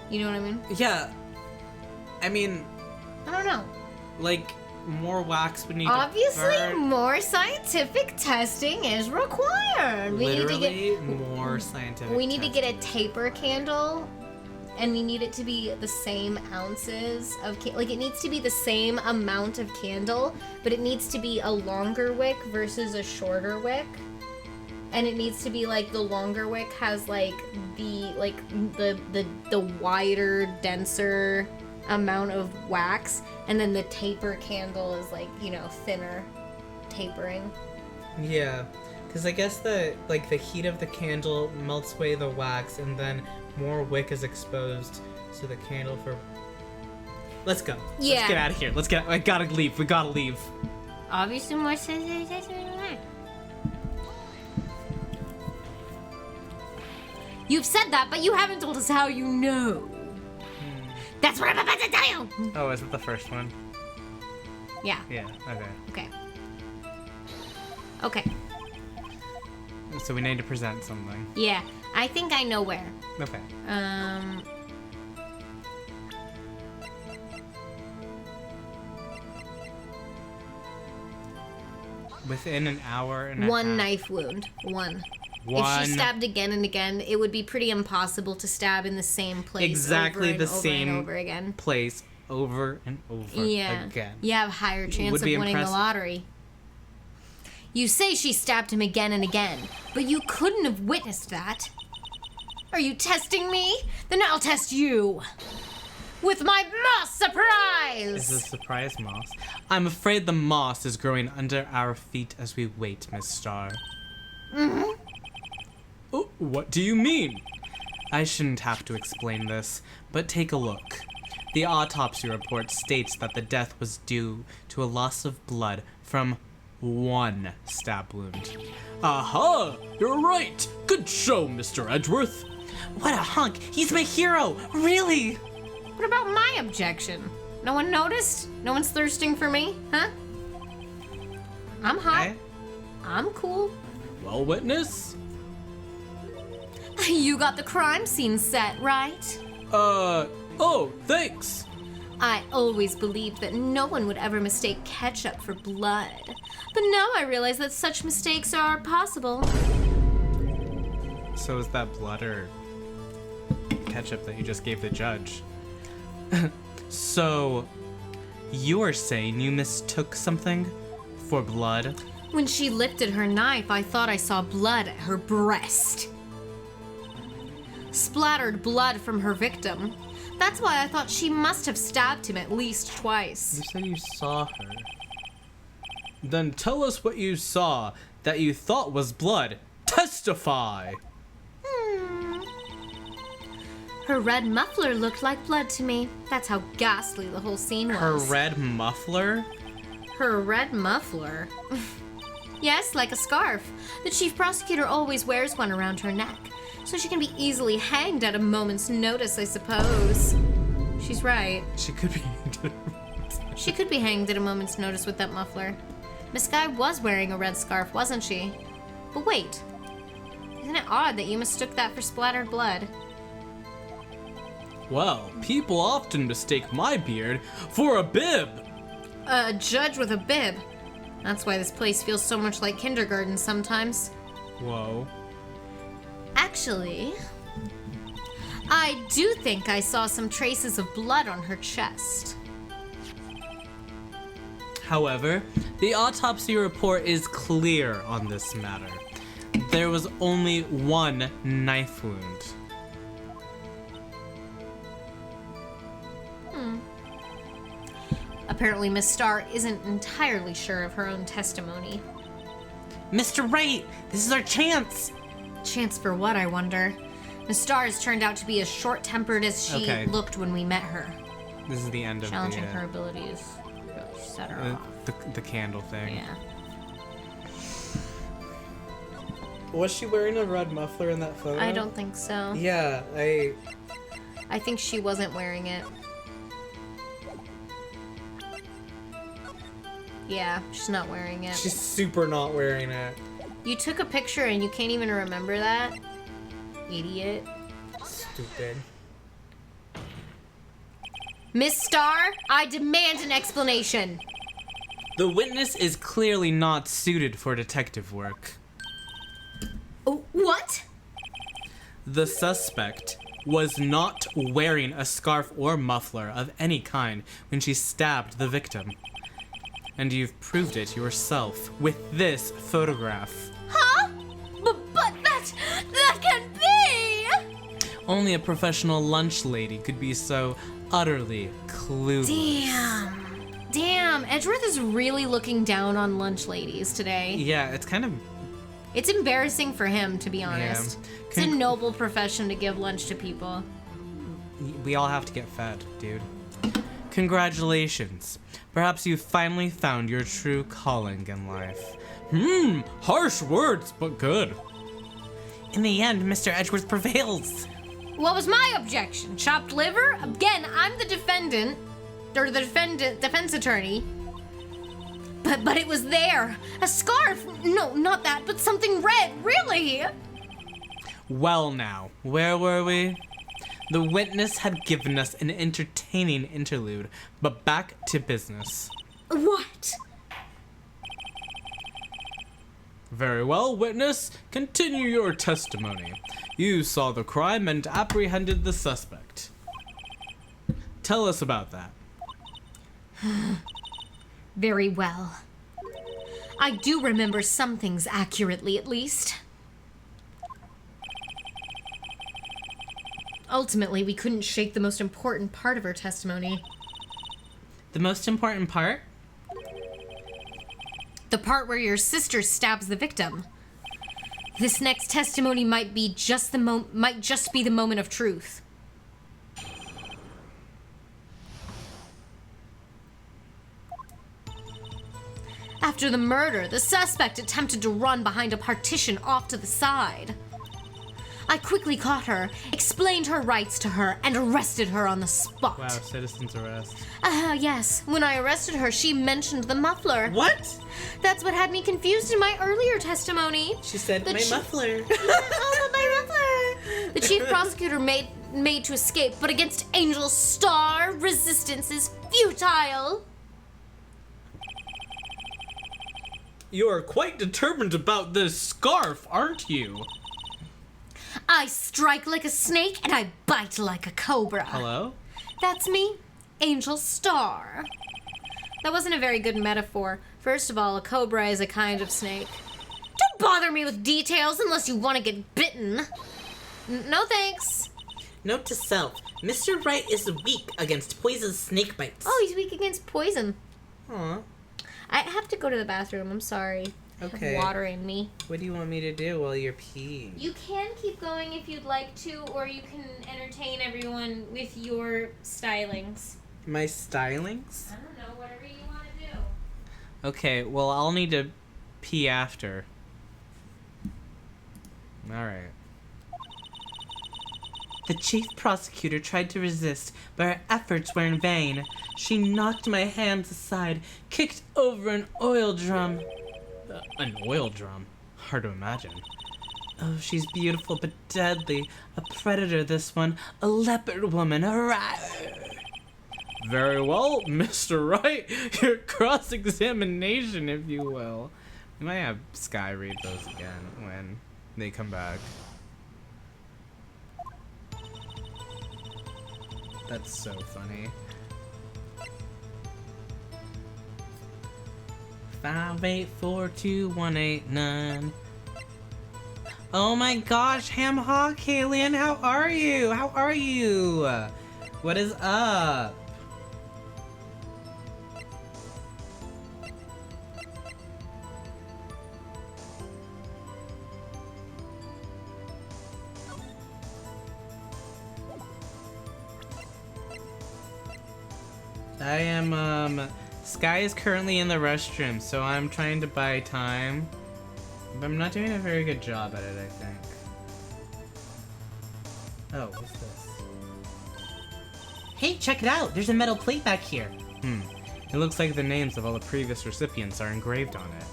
You know what I mean? Yeah. I mean, I don't know. like, more wax would need Obviously, to burn. more scientific testing is required. Literally, more scientific We need to get a testing. taper candle, and we need it to be the same ounces of like it needs to be the same amount of candle, but it needs to be a longer wick versus a shorter wick. And it needs to be like the longer wick has like the wider, denser amount of wax, and then the taper candle is like, you know, thinner tapering. Yeah, because I guess the heat of the candle melts away the wax, and then more wick is exposed to the candle for... Let's go. Yeah. Let's get out of here. I gotta leave. We gotta leave. Obviously, more scientific testing. You've said that, but you haven't told us how you know. That's what I'm about to tell you. Oh, is it the first one? Yeah. Yeah, okay. Okay. So we need to present something. Yeah. I think I know where. Okay. Within an hour and a One half. knife wound. One. If One. she stabbed again and again, it would be pretty impossible to stab in the same place Exactly over and the over same and over again. place over and over Yeah. again. You have a higher chance Would of be winning the impressive. lottery. You say she stabbed him again and again, but you couldn't have witnessed that. Are you testing me? Then I'll test you. With my moss surprise! Is this surprise moss? I'm afraid the moss is growing under our feet as we wait, Miss Star. Mm-hmm. Oh, what do you mean? I shouldn't have to explain this, but take a look. The autopsy report states that the death was due to a loss of blood from one stab wound. Aha! You're right! Good show, Mr. Edgeworth. What a hunk! He's my hero! Really? What about my objection? No one noticed? No one's thirsting for me? Huh? I'm hot. Eh? I'm cool. Well, witness? You got the crime scene set, right? Oh, thanks. I always believed that no one would ever mistake ketchup for blood. But now I realize that such mistakes are possible. So is that blood or ketchup that you just gave the judge? So, you are saying you mistook something for blood? When she lifted her knife, I thought I saw blood at her breast. Splattered blood from her victim. That's why I thought she must have stabbed him at least twice. You said you saw her. Then tell us what you saw that you thought was blood. Testify! Her red muffler looked like blood to me. That's how ghastly the whole scene was. Her red muffler? Her red muffler? Yes, like a scarf. The chief prosecutor always wears one around her neck, so she can be easily hanged at a moment's notice, I suppose. She's right. She could be. She could be hanged at a moment's notice with that muffler. Miss Guy was wearing a red scarf, wasn't she? But wait. Isn't it odd that you mistook that for splattered blood? Well, people often mistake my beard for a bib. A judge with a bib. That's why this place feels so much like kindergarten sometimes. Whoa. Actually, I do think I saw some traces of blood on her chest. However, the autopsy report is clear on this matter. There was only one knife wound. Apparently, Miss Starr isn't entirely sure of her own testimony. Mr. Wright, this is our chance! Chance for what, I wonder? Miss Star has turned out to be as short-tempered as she Okay. looked when we met her. This is the end of Challenging the, her abilities really set her off. the candle thing. Yeah. Was she wearing a red muffler in that photo? I don't think so. Yeah, I think she wasn't wearing it. Yeah, she's not wearing it. She's super not wearing it. You took a picture and you can't even remember that? Idiot. Stupid. Miss Star, I demand an explanation. The witness is clearly not suited for detective work. Oh, what? The suspect was not wearing a scarf or muffler of any kind when she stabbed the victim. And you've proved it yourself with this photograph. Huh? But that can't be! Only a professional lunch lady could be so utterly clueless. Damn, Edgeworth is really looking down on lunch ladies today. Yeah, it's kind of... It's embarrassing for him, to be honest. Yeah. It's a noble profession to give lunch to people. We all have to get fed, dude. Congratulations. Perhaps you finally found your true calling in life. Harsh words, but good. In the end, Mr. Edgeworth prevails. What was my objection? Chopped liver? Again, I'm the defendant, or the defense attorney. But it was there. A scarf. No, not that, but something red, really. Well now, where were we? The witness had given us an entertaining interlude, but back to business. What? Very well, witness. Continue your testimony. You saw the crime and apprehended the suspect. Tell us about that. Very well. I do remember some things accurately, at least. Ultimately, we couldn't shake the most important part of her testimony. The most important part? The part where your sister stabs the victim. This next testimony might just be the moment of truth. After the murder, the suspect attempted to run behind a partition off to the side. I quickly caught her, explained her rights to her, and arrested her on the spot. Wow, citizen's arrest. Yes. When I arrested her, she mentioned the muffler. What? That's what had me confused in my earlier testimony. She said, Oh, muffler. my muffler! The chief prosecutor made to escape, but against Angel Star, resistance is futile. You are quite determined about this scarf, aren't you? I strike like a snake and I bite like a cobra. Hello? That's me, Angel Star. That wasn't a very good metaphor. First of all, a cobra is a kind of snake. Don't bother me with details unless you want to get bitten. No thanks. Note to self, Mr. Wright is weak against poison snake bites. Oh, he's weak against poison. Aw. I have to go to the bathroom. I'm sorry. I Okay. have water in me. What do you want me to do while you're peeing? You can keep going if you'd like to, or you can entertain everyone with your stylings. My stylings? I don't know, whatever you want to do. Okay, well, I'll need to pee after. Alright. The chief prosecutor tried to resist, but her efforts were in vain. She knocked my hands aside, kicked over an oil drum. An oil drum? Hard to imagine. Oh, she's beautiful but deadly. A predator, this one. A leopard woman. Hurrah! Very well, Mr. Wright. Your cross-examination, if you will. We might have Sky read those again when they come back. That's so funny. 5842189. Oh my gosh, Ham Hawk, Kalian, how are you? How are you? What is up? I am, Sky is currently in the restroom, so I'm trying to buy time. But I'm not doing a very good job at it, I think. Oh, what's this? Hey, check it out. There's a metal plate back here. It looks like the names of all the previous recipients are engraved on it.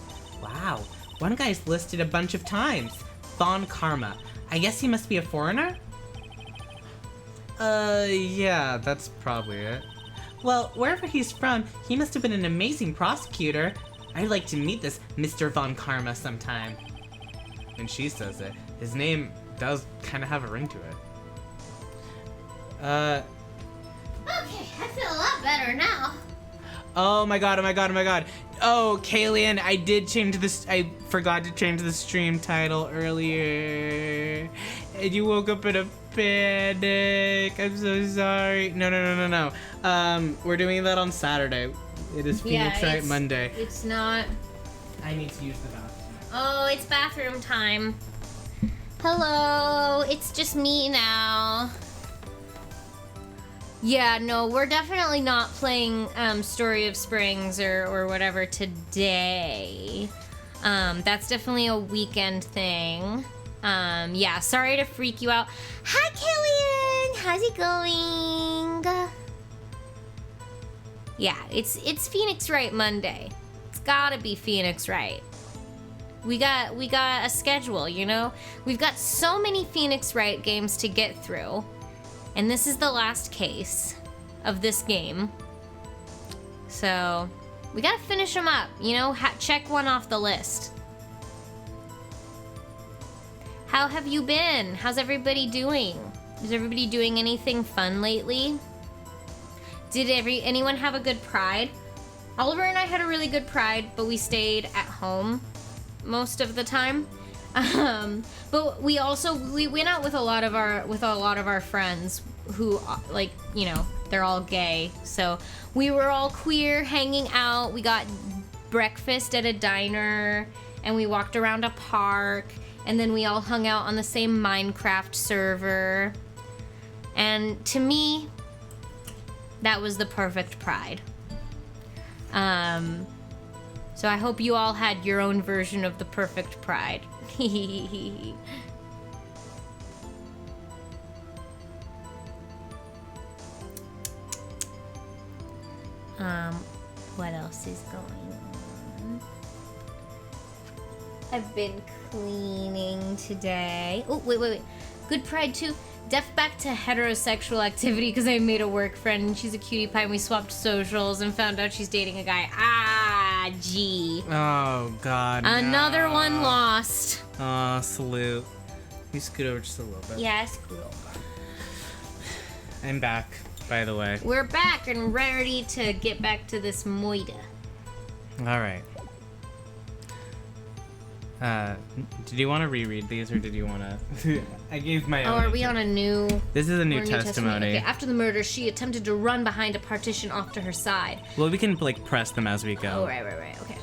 Wow. One guy's listed a bunch of times. Von Karma. I guess he must be a foreigner? Yeah, that's probably it. Well, wherever he's from, he must have been an amazing prosecutor. I'd like to meet this Mr. Von Karma sometime. And she says it. His name does kind of have a ring to it. Okay, I feel a lot better now. Oh my god, oh my god, oh my god. Oh, Kalian, I did change this. I forgot to change the stream title earlier. And you woke up in a panic. I'm so sorry. No. We're doing that on Saturday. It is Phoenix Wright Monday. It's not. I need to use the bathroom. Oh, it's bathroom time. Hello, it's just me now. Yeah, no, we're definitely not playing Story of Springs or whatever today. That's definitely a weekend thing. Yeah, sorry to freak you out. Hi, Killian! How's it going? Yeah, it's Phoenix Wright Monday. It's gotta be Phoenix Wright. We got a schedule, you know? We've got so many Phoenix Wright games to get through. And this is the last case of this game. So, we gotta finish them up, you know? Check one off the list. How have you been? How's everybody doing? Is everybody doing anything fun lately? Did anyone have a good Pride? Oliver and I had a really good Pride, but we stayed at home most of the time. But we went out with a lot of our friends who, like, you know, they're all gay. So we were all queer, hanging out. We got breakfast at a diner, and we walked around a park, and then we all hung out on the same Minecraft server. And to me, that was the perfect Pride. So I hope you all had your own version of the perfect Pride. What else is going on? I've been cleaning today. Oh, wait. Good Pride too. Def back to heterosexual activity because I made a work friend and she's a cutie pie and we swapped socials and found out she's dating a guy. Ah, gee. Oh, God. Another one lost. Aw, salute. You scoot over just a little bit. Yeah, scoot over. I'm back, by the way. We're back and ready to get back to this moida. Alright. Did you want to reread these, or did you want to... I gave my own. Oh, are we on a new... This is a new testimony. Okay, after the murder, she attempted to run behind a partition off to her side. Well, we can, like, press them as we go. Oh, right, okay.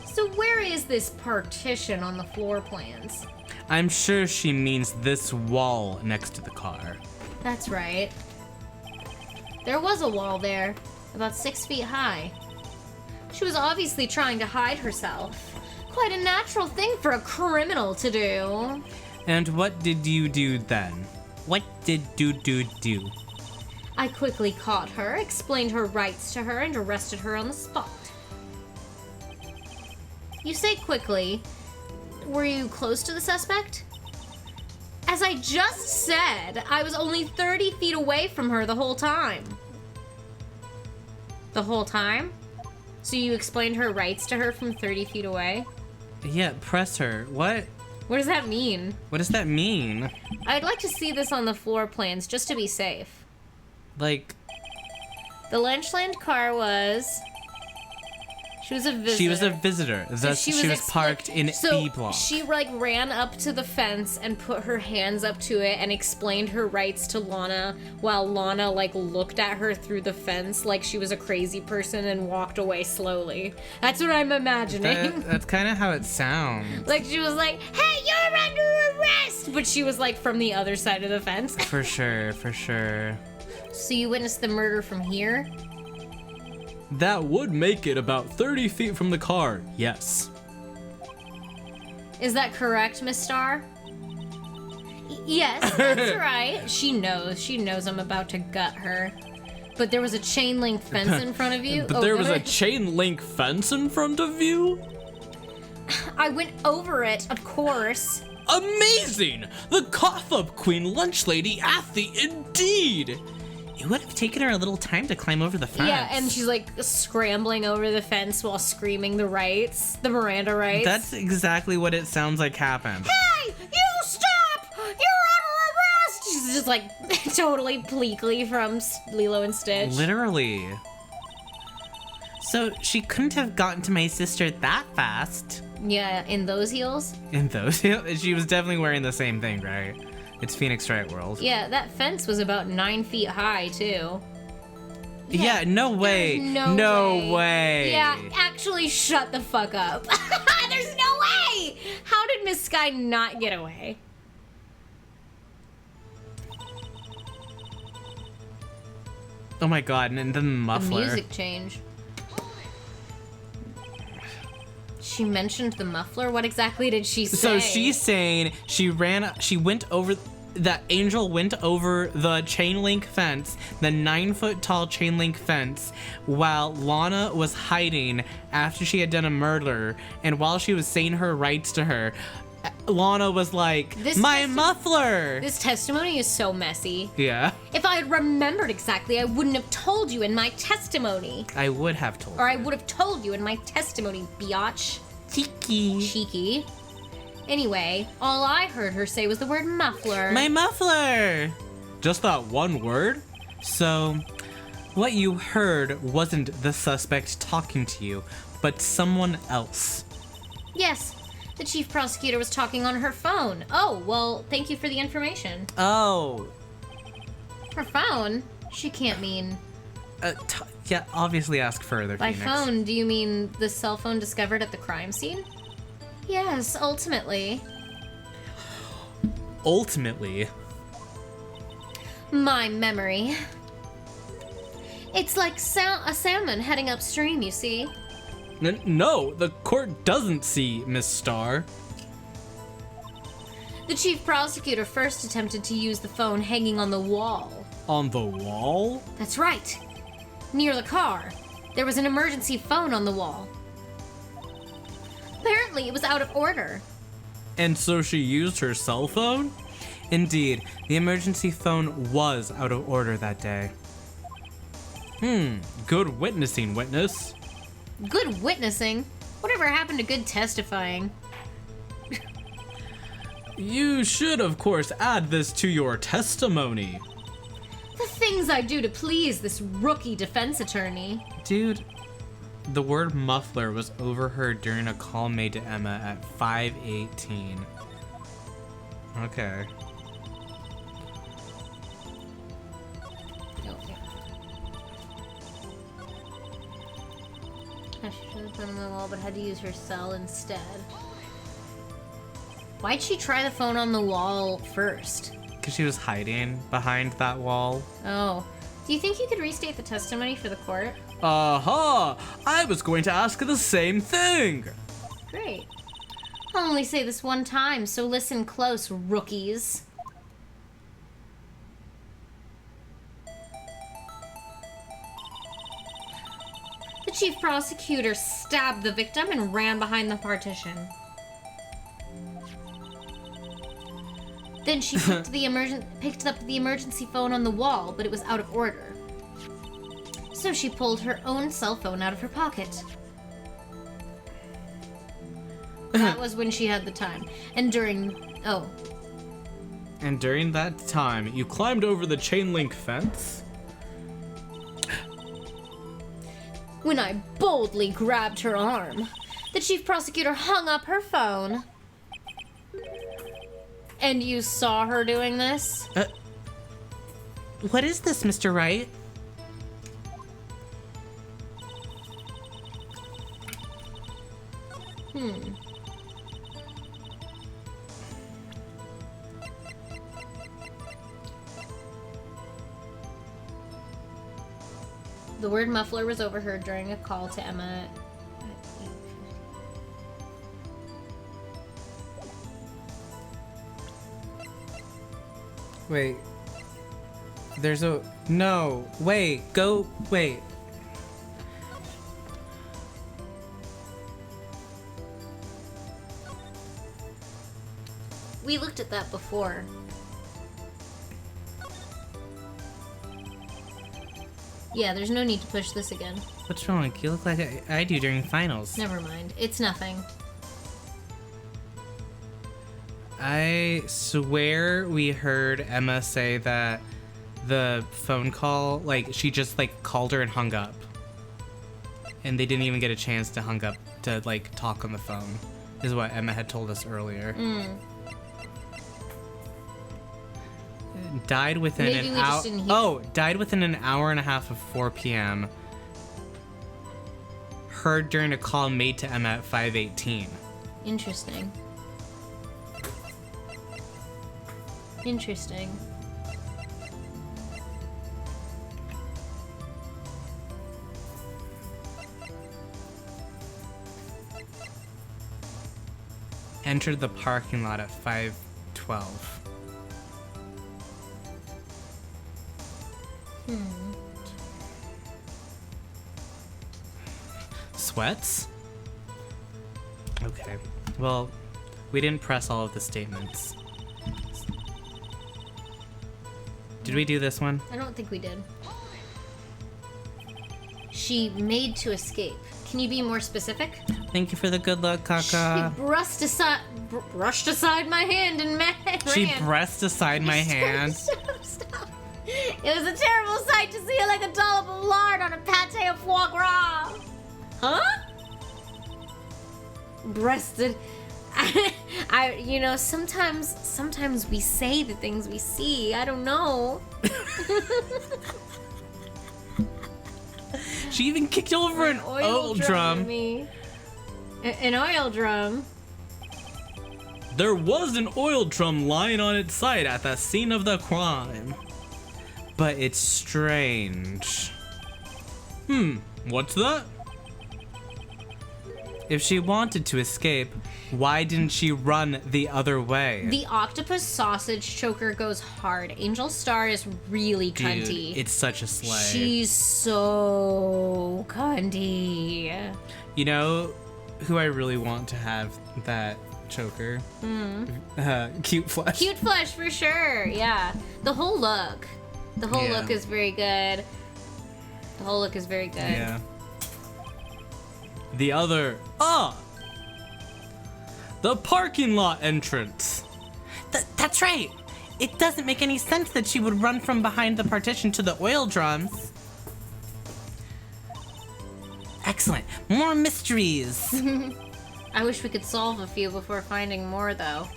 So where is this partition on the floor plans? I'm sure she means this wall next to the car. That's right. There was a wall there, about 6 feet high. She was obviously trying to hide herself. Quite a natural thing for a criminal to do. And what did you do then? What did you do? I quickly caught her, explained her rights to her, and arrested her on the spot. You say quickly. Were you close to the suspect? As I just said, I was only 30 feet away from her the whole time. The whole time? So you explained her rights to her from 30 feet away? Yeah, press her. What? What does that mean? What does that mean? I'd like to see this on the floor plans just to be safe. Like... The Lynchland car was... She was a visitor. She was a visitor. Thus, she was parked in B block. She, like, ran up to the fence and put her hands up to it and explained her rights to Lana while Lana, like, looked at her through the fence like she was a crazy person and walked away slowly. That's what I'm imagining. That's kind of how it sounds. Like, she was like, hey, you're under arrest! But she was, like, from the other side of the fence. For sure. So you witnessed the murder from here? That would make it about 30 feet from the car, yes. Is that correct, Miss Star? Yes, that's right. She knows I'm about to gut her. But there was a chain link fence in front of you? But there was a chain link fence in front of you? I went over it, of course. Amazing! The cough-up queen lunch lady Athy, indeed! It would have taken her a little time to climb over the fence. Yeah, and she's like scrambling over the fence while screaming the rights, the Miranda rights. That's exactly what it sounds like happened. Hey, you stop! You're under arrest! She's just like totally Pleakley from Lilo and Stitch. Literally. So she couldn't have gotten to my sister that fast. Yeah, in those heels? In those, she was definitely wearing the same thing, right? It's Phoenix Wright World. Yeah, that fence was about 9 feet high, too. Yeah, no way. No way. Yeah, actually shut the fuck up. There's no way! How did Miss Sky not get away? Oh my god, and then the The muffler. music changed. She mentioned the muffler? What exactly did she say? So she's saying she went over, that Angel went over the chain link fence, the 9-foot tall chain link fence, while Lana was hiding after she had done a murder, and while she was saying her rights to her, Lana was like, my muffler! This testimony is so messy. Yeah. If I had remembered exactly, I wouldn't have told you in my testimony. I would have told Or I would have told you in my testimony, biatch. Cheeky. Cheeky. Anyway, all I heard her say was the word muffler. My muffler! Just that one word? So, what you heard wasn't the suspect talking to you, but someone else. Yes, the chief prosecutor was talking on her phone. Oh, well, thank you for the information. Oh. Her phone? She can't mean... Yeah, obviously ask further, By Phoenix. phone, do you mean the cell phone discovered at the crime scene? Yes, ultimately. Ultimately. My memory. It's like a salmon heading upstream, you see. No, the court doesn't see Miss Star. The chief prosecutor first attempted to use the phone hanging on the wall. On the wall? That's right. Near the car, there was an emergency phone on the wall. Apparently, it was out of order. And so she used her cell phone? Indeed, the emergency phone was out of order that day. Good witnessing, witness. Good witnessing? Whatever happened to good testifying? You should, of course, add this to your testimony. The things I do to please this rookie defense attorney. Dude, the word muffler was overheard during a call made to Emma at 5:18. Okay. Okay. I should have put on the wall, but had to use her cell instead. Why'd she try the phone on the wall first? Because she was hiding behind that wall. Oh. Do you think you could restate the testimony for the court? Aha! I was going to ask the same thing! Great. I'll only say this one time, so listen close, rookies. The chief prosecutor stabbed the victim and ran behind the partition. Then she picked up the emergency phone on the wall, but it was out of order. So she pulled her own cell phone out of her pocket. That was when she had the time. And during that time, you climbed over the chain link fence? when I boldly grabbed her arm, the chief prosecutor hung up her phone. And you saw her doing this? What is this, Mr. Wright? The word muffler was overheard during a call to Emma at 8:50. Wait. There's a... No. Wait. Go... Wait. We looked at that before. Yeah, there's no need to push this again. What's wrong? You look like I do during finals. Never mind. It's nothing. I swear we heard Emma say that the phone call, like, she just, like, called her and hung up. And they didn't even get a chance to hung up to, like, talk on the phone, is what Emma had told us earlier. Died within Maybe an we hour. just didn't hear. Oh, died within an hour and a half of 4 p.m. Heard during a call made to Emma at 5:18. Interesting. Interesting. Entered the parking lot at 5:12. Sweats? Okay. Well, we didn't press all of the statements. Did we do this one? I don't think we did. She made to escape. Can you be more specific? Thank you for the good luck, She Kaka. brushed aside my hand and ran. She brushed aside my hand. Stop. It was a terrible sight to see her like a dollop of lard on a pate of foie gras. Huh? Breasted. You know, sometimes we say the things we see. I don't know. She even kicked over an oil drum. An oil drum. There was an oil drum lying on its side at the scene of the crime. But it's strange. What's that? If she wanted to escape, why didn't she run the other way? The octopus sausage choker goes hard. Angel Star is really cunty. Dude, it's such a slay. She's so cunty. You know who I really want to have that choker? Cute Flesh. Cute flesh for sure. Yeah. The whole look. The whole Yeah. look is very good. The whole look is very good. Yeah. The other. The parking lot entrance. That's right. It doesn't make any sense that she would run from behind the partition to the oil drums. Excellent. More mysteries. I wish we could solve a few before finding more, though.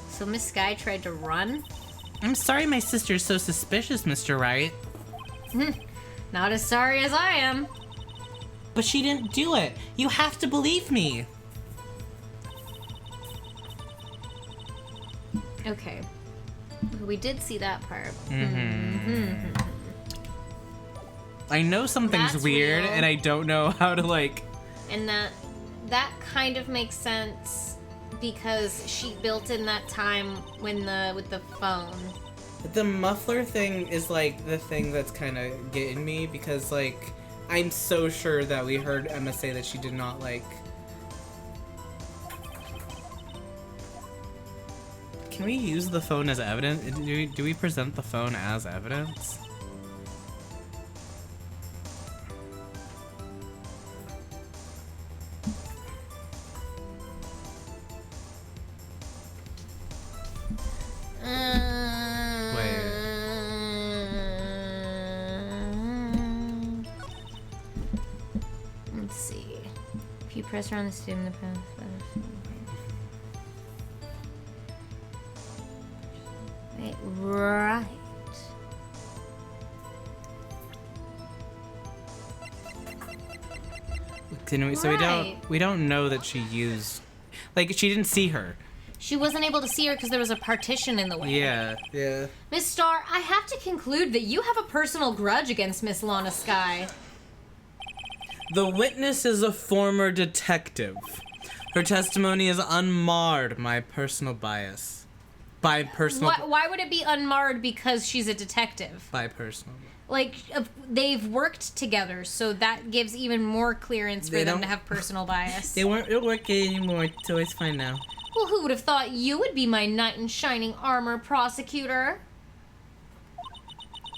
So Miss Sky tried to run? I'm sorry my sister's so suspicious, Mr. Wright. Not as sorry as I am. But she didn't do it. You have to believe me. Okay. We did see that part. I know something's That's weird, real. and I don't know how to, like... And that kind of makes sense because she built in that time when with the phone. The muffler thing is, like, the thing that's kind of getting me, because, like, I'm so sure that we heard Emma say that she did not, like... Can we use the phone as evidence? Do we present the phone as evidence? Let's see. If you press around the stem in the past. Wait, right. So Right. we don't know that she used, like, she didn't see her. She wasn't able to see her because there was a partition in the way. Yeah. Miss Starr, I have to conclude that you have a personal grudge against Miss Lana Skye. The witness is a former detective. Her testimony is unmarred by personal bias. By personal... Why would it be unmarred because she's a detective? By personal... Like, they've worked together, so that gives even more clearance for them to have personal bias. They weren't working anymore, so it's fine now. Well, who would have thought you would be my knight in shining armor prosecutor?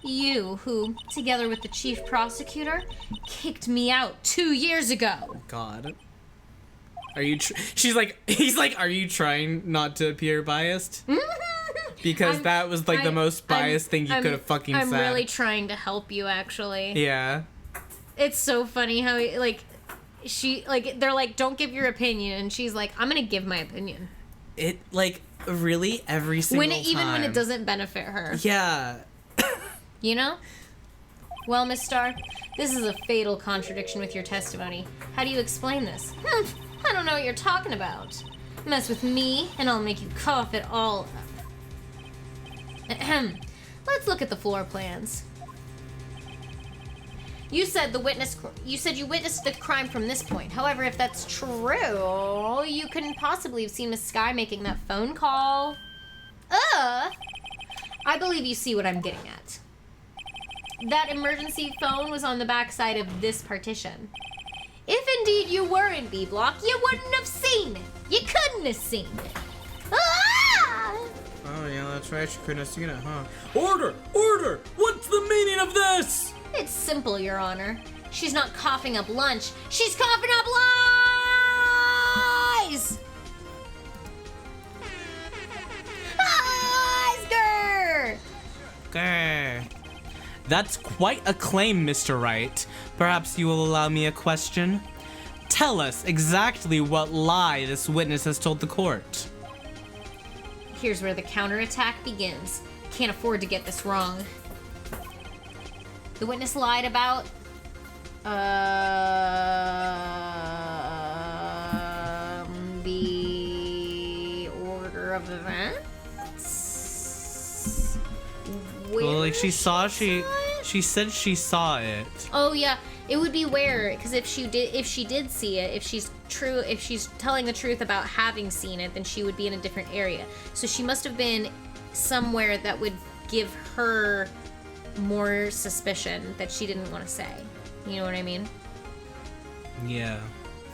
You, who, together with the chief prosecutor, kicked me out 2 years ago. God. Are you... She's like... He's like, are you trying not to appear biased? Because that was, like, the most biased thing you could have fucking said. I'm really trying to help you, actually. Yeah. It's so funny how, like... they're like, don't give your opinion, and she's like, I'm gonna give my opinion. It, like, really, every single time. Even when it doesn't benefit her. Yeah. You know? Well, Miss Starr, this is a fatal contradiction with your testimony. How do you explain this? I don't know what you're talking about. Mess with me, and I'll make you cough it all up. Let's look at the floor plans. You said you witnessed the crime from this point. However, if that's true, you couldn't possibly have seen Miss Skye making that phone call. I believe you see what I'm getting at. That emergency phone was on the backside of this partition. If indeed you were in B block, you wouldn't have seen it. You couldn't have seen it. Ah! Oh, yeah, that's right. She couldn't have seen it, huh? Order! Order! What's the meaning of this? It's simple, Your Honor. She's not coughing up lunch. She's coughing up lies! Lies, grr! Grr. That's quite a claim, Mr. Wright. Perhaps you will allow me a question? Tell us exactly what lie this witness has told the court. Here's where the counterattack begins. Can't afford to get this wrong. The witness lied about... the order of events? Well, like, she said she saw it. Oh yeah, it would be where, because if she did see it, if she's telling the truth about having seen it, then she would be in a different area. So she must have been somewhere that would give her more suspicion that she didn't want to say. You know what I mean? Yeah.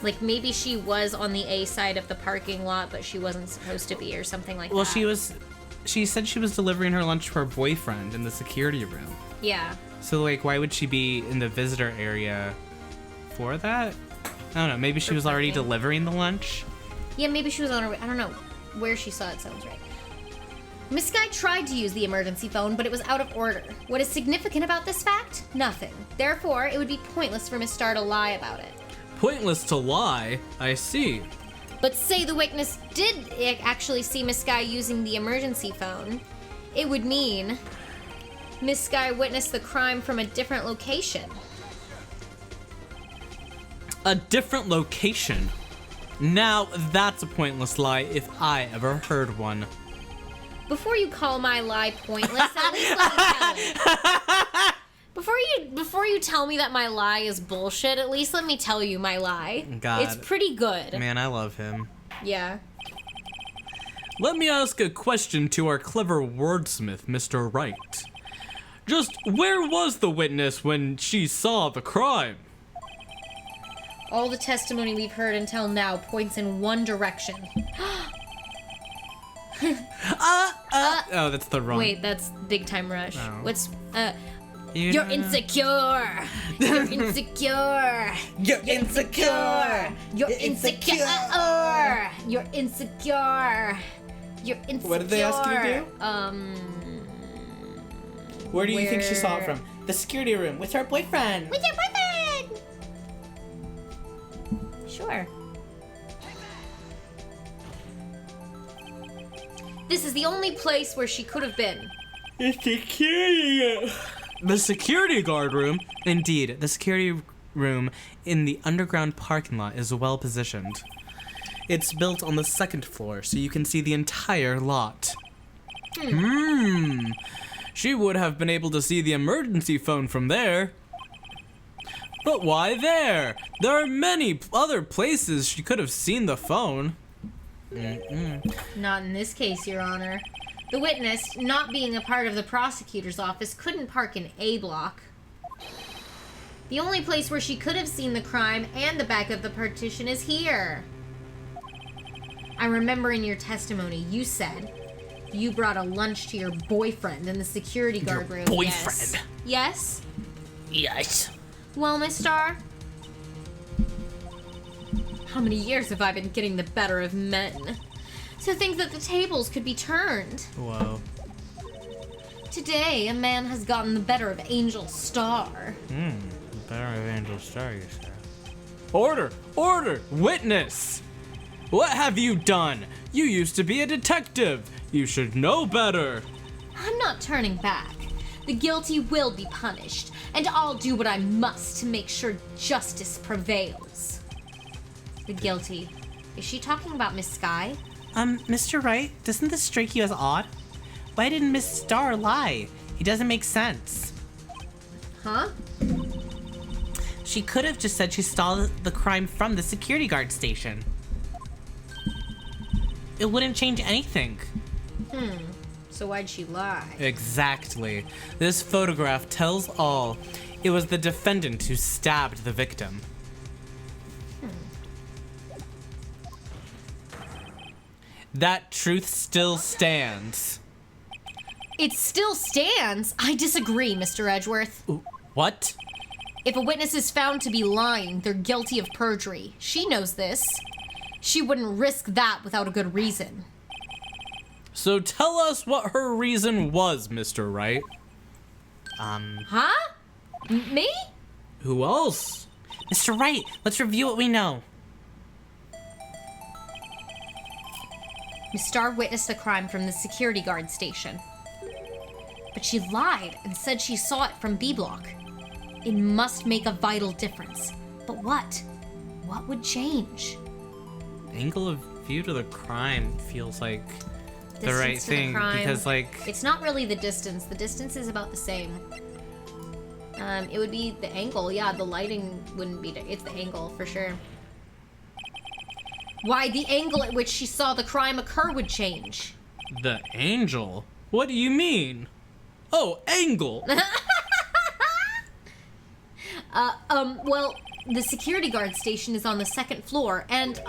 Like maybe she was on the A side of the parking lot, but she wasn't supposed to be, or something like that. Well, she said she was delivering her lunch to her boyfriend in the security room. Yeah. So, like, why would she be in the visitor area for that? I don't know. Maybe she was already delivering the lunch? Yeah, maybe she was on her way. I don't know where she saw it. Sounds right. Miss Skye tried to use the emergency phone, but it was out of order. What is significant about this fact? Nothing. Therefore, it would be pointless for Miss Starr to lie about it. Pointless to lie? I see. But say the witness did actually see Miss Skye using the emergency phone, it would mean Miss Skye witnessed the crime from a different location. A different location? Now that's a pointless lie if I ever heard one. Before you call my lie pointless, at least let me tell it. Before you tell me that my lie is bullshit, at least let me tell you my lie. God. It's pretty good. Man, I love him. Yeah. Let me ask a question to our clever wordsmith, Mr. Wright. Just where was the witness when she saw the crime? All the testimony we've heard until now points in one direction. Oh, that's the wrong. Wait, that's Big Time Rush. Oh. What's You're insecure. You're insecure. You're insecure. You're insecure. You're insecure. You're insecure. What did they ask you to do? Where do you think she saw it from? The security room with her boyfriend. With your boyfriend. Sure. This is the only place where she could have been. The security guard room? Indeed, the security room in the underground parking lot is well positioned. It's built on the second floor, so you can see the entire lot. She would have been able to see the emergency phone from there. But why there? There are many other places she could have seen the phone. Not in this case, Your Honor. The witness, not being a part of the prosecutor's office, couldn't park in A block. The only place where she could have seen the crime and the back of the partition is here. I remember in your testimony, you said you brought a lunch to your boyfriend in the security guard room. Boyfriend? Yes? Yes. Well, Miss Starr, how many years have I been getting the better of men? To think that the tables could be turned. Whoa. Today, a man has gotten the better of Angel Starr. Better of Angel Star, you said. Order! Order! Witness! What have you done? You used to be a detective. You should know better. I'm not turning back. The guilty will be punished, and I'll do what I must to make sure justice prevails. The guilty. Is she talking about Miss Sky? Mr. Wright, doesn't this strike you as odd? Why didn't Miss Starr lie? It doesn't make sense. Huh? She could have just said she saw the crime from the security guard station. It wouldn't change anything. So why'd she lie? Exactly. This photograph tells all. It was the defendant who stabbed the victim. That truth still stands. It still stands. I disagree, Mr. Edgeworth. What? If a witness is found to be lying, they're guilty of perjury. She knows this. She wouldn't risk that without a good reason. So tell us what her reason was, Mr. Wright. Huh? Me? Who else? Mr. Wright, let's review what we know. Miss Starr witnessed the crime from the security guard station. But she lied and said she saw it from B block. It must make a vital difference. But what? What would change? Angle of view to the crime feels like the Distance right to the thing crime. because, like, It's not really the distance. The distance is about the same. It would be the angle. Yeah, the lighting wouldn't be. It's the angle for sure. Why, the angle at which she saw the crime occur would change. The angel? What do you mean? Oh, angle! Well, the security guard station is on the second floor, and,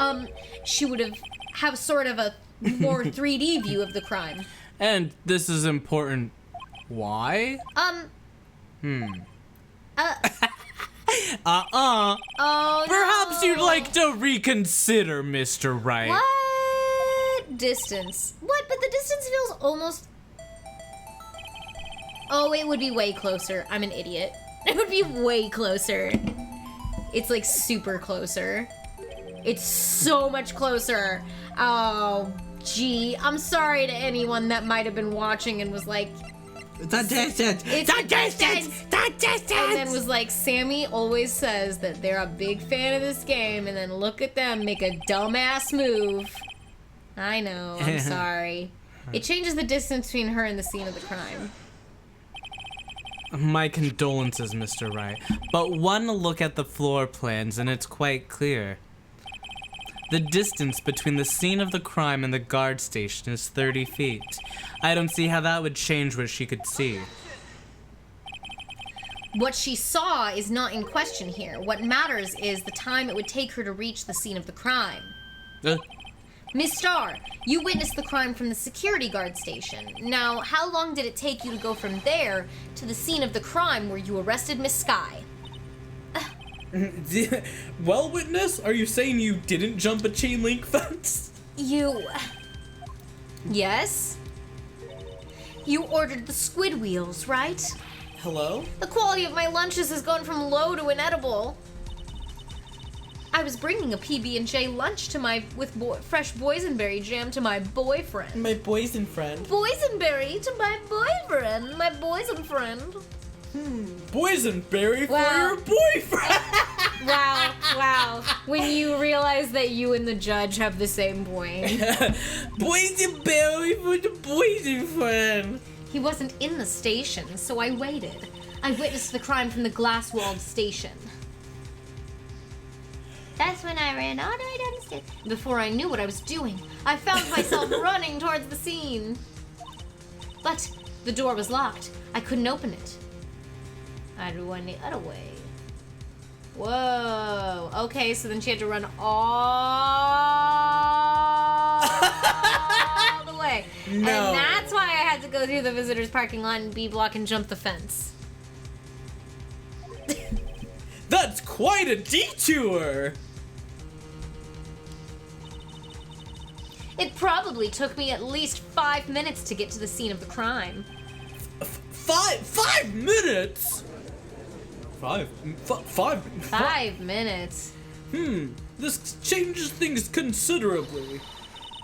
she would have sort of a more 3D view of the crime. And this is important. Why? Oh, Perhaps no. you'd like to reconsider, Mr. Wright. What? Distance. What? But the distance feels almost... Oh, it would be way closer. I'm an idiot. It would be way closer. It's like super closer. It's so much closer. Oh, gee. I'm sorry to anyone that might have been watching and was like... the distance! It's The distance! The distance! And then was like, Sammy always says that they're a big fan of this game, and then look at them make a dumbass move. I know, I'm sorry. It changes the distance between her and the scene of the crime. My condolences, Mr. Wright. But one look at the floor plans and it's quite clear. The distance between the scene of the crime and the guard station is 30 feet. I don't see how that would change what she could see. What she saw is not in question here. What matters is the time it would take her to reach the scene of the crime. Miss Starr, you witnessed the crime from the security guard station. Now, how long did it take you to go from there to the scene of the crime where you arrested Miss Sky? Well, witness, are you saying you didn't jump a chain link fence? You... Yes? You ordered the squid wheels, right? Hello? The quality of my lunches has gone from low to inedible. I was bringing a PB&J lunch to my fresh boysenberry jam to my boyfriend. My boysen friend. Boysenberry to my boyfriend, my boysen friend. Boysenberry Well- for your boyfriend! Wow. When you realize that you and the judge have the same point. Boysenberry for the boysenberry. He wasn't in the station, so I waited. I witnessed the crime from the glass-walled station. That's when I ran all the way down the stairs. Before I knew what I was doing, I found myself running towards the scene. But the door was locked. I couldn't open it. I had to run the other way. Whoa. Okay, so then she had to run all the way. No. And that's why I had to go through the visitors parking lot and B block and jump the fence. That's quite a detour. It probably took me at least 5 minutes to get to the scene of the crime. 5 minutes? 5 minutes. This changes things considerably.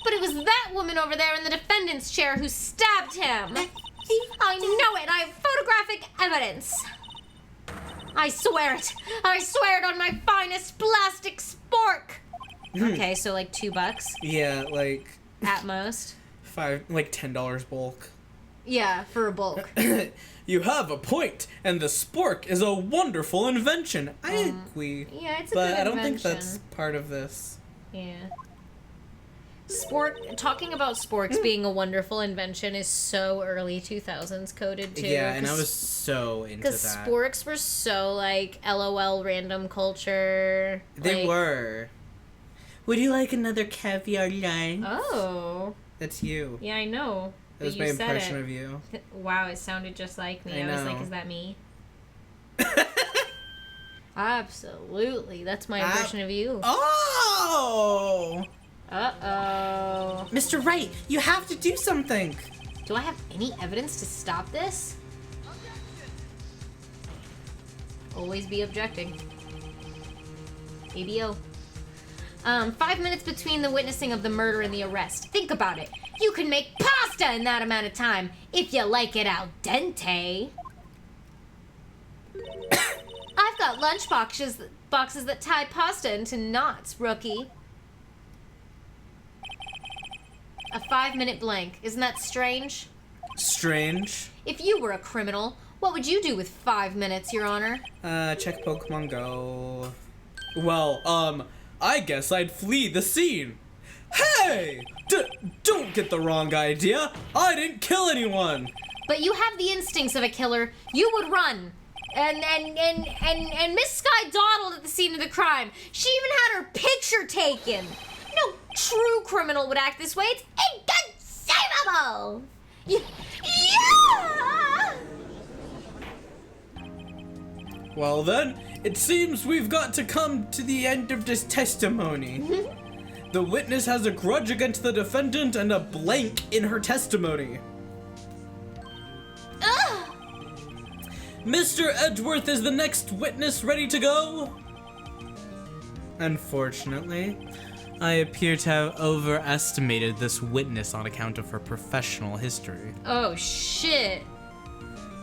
But it was that woman over there in the defendant's chair who stabbed him. I know it. I have photographic evidence. I swear it. I swear it on my finest plastic spork. Okay, so like $2 Yeah, like at most. $10 bulk. Yeah, for a bulk. You have a point, and the spork is a wonderful invention. I agree. Yeah, it's a but good I don't invention. think that's part of this. Yeah. Talking about sporks being a wonderful invention is so early 2000s coded too. Yeah, and I was so into that. Because sporks were so like LOL random culture. They like, were. Would you like another caviar line? Oh. That's you. Yeah, I know. That was but my you said impression it. of you. Wow, it sounded just like me. I I was like, know. is that me? Absolutely. That's my impression of you. Oh! Uh-oh. Mr. Wright, you have to do something. Do I have any evidence to stop this? Always be objecting. ABO. 5 minutes between the witnessing of the murder and the arrest. Think about it. You can make pasta in that amount of time if you like it al dente. I've got lunch boxes that tie pasta into knots, rookie. A 5-minute blank. Isn't that strange? Strange. If you were a criminal, what would you do with 5 minutes, Your Honor? Check Pokemon Go. Well, I guess I'd flee the scene. Hey! Don't get the wrong idea. I didn't kill anyone. But you have the instincts of a killer. You would run. And Miss Sky dawdled at the scene of the crime. She even had her picture taken. No true criminal would act this way. It's inconceivable. Yeah. Well then, it seems we've got to come to the end of this testimony. The witness has a grudge against the defendant and a blank in her testimony. Mr. Edgeworth is the next witness ready to go? Unfortunately. I appear to have overestimated this witness on account of her professional history. Oh, shit.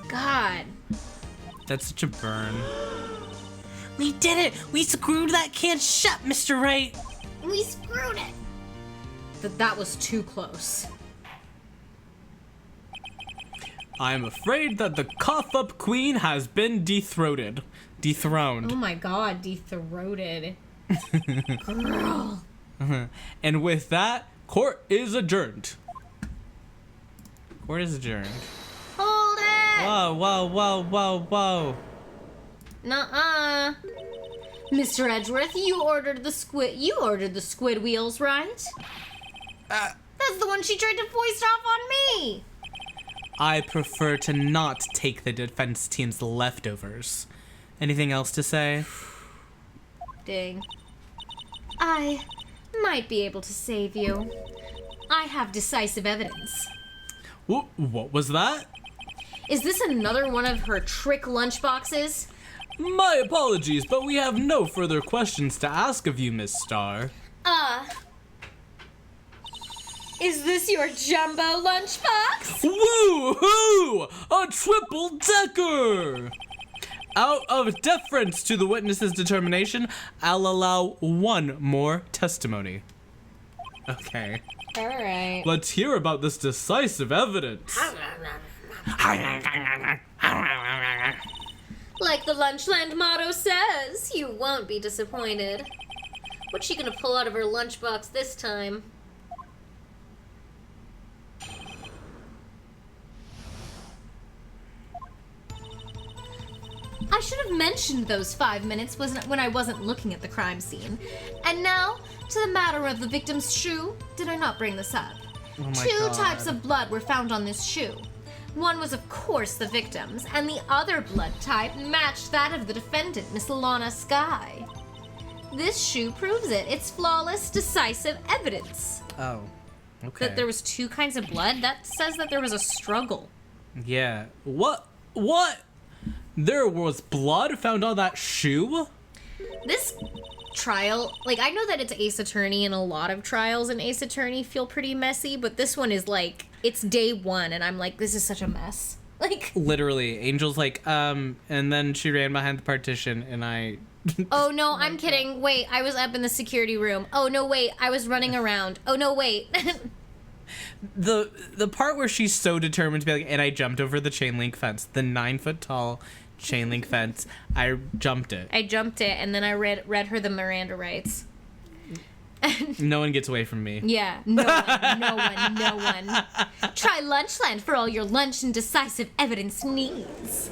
God. That's such a burn. We did it! We screwed that can shut, Mr. Wright! We screwed it. That was too close. I'm afraid that the cough-up queen has been dethroned. Oh my god, dethroated. Girl. And with that, court is adjourned. Court is adjourned. Hold it! Whoa. Nuh-uh. Mr. Edgeworth, you ordered the squid wheels, right? That's the one she tried to foist off on me! I prefer to not take the defense team's leftovers. Anything else to say? Dang. I might be able to save you. I have decisive evidence. What was that? Is this another one of her trick lunchboxes? My apologies, but we have no further questions to ask of you, Miss Starr. Is this your jumbo lunchbox? Woo-hoo! A triple-decker! Out of deference to the witness's determination, I'll allow one more testimony. Okay. All right. Let's hear about this decisive evidence. Like the Lunchland motto says, you won't be disappointed. What's she gonna pull out of her lunchbox this time? I should have mentioned those 5 minutes when I wasn't looking at the crime scene. And now, to the matter of the victim's shoe. Did I not bring this up? Oh my Two God. types of blood were found on this shoe. One was, of course, the victim's, and the other blood type matched that of the defendant, Miss Alana Skye. This shoe proves it. It's flawless, decisive evidence. Oh, okay. That there was two kinds of blood? That says that there was a struggle. Yeah. What? There was blood found on that shoe? This trial, like, I know that it's Ace Attorney, and a lot of trials in Ace Attorney feel pretty messy, but this one is like, it's day one, and I'm like, this is such a mess. Like, Literally, Angel's like, and then she ran behind the partition, and I... oh no, I'm kidding. Wait, I was up in the security room. Oh no, wait, I was running around. Oh no, wait. The part where she's so determined to be like, and I jumped over the chain link fence, the 9-foot tall chain link fence, I jumped it. I jumped it, and then I read her the Miranda rights. No one gets away from me. Yeah, no one. Try Lunchland for all your lunch and decisive evidence needs.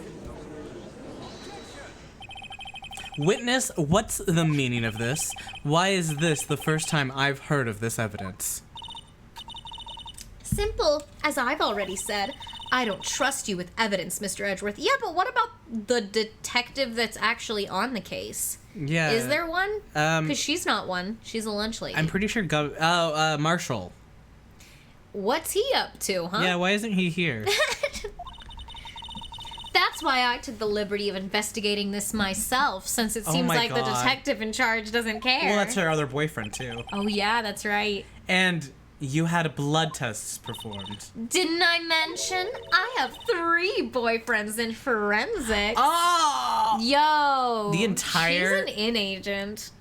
Witness, what's the meaning of this? Why is this the first time I've heard of this evidence? Simple, as I've already said. I don't trust you with evidence, Mr. Edgeworth. Yeah, but what about the detective that's actually on the case? Yeah. Is there one? Because she's not one. She's a lunch lady. I'm pretty sure Marshall. What's he up to, huh? Yeah, why isn't he here? That's why I took the liberty of investigating this myself, since it seems my like the God. detective in charge doesn't care. Well, that's her other boyfriend, too. Oh, yeah, that's right. And you had blood tests performed. Didn't I mention? I have 3 boyfriends in forensics. Oh! Yo. The entire- She's an in agent.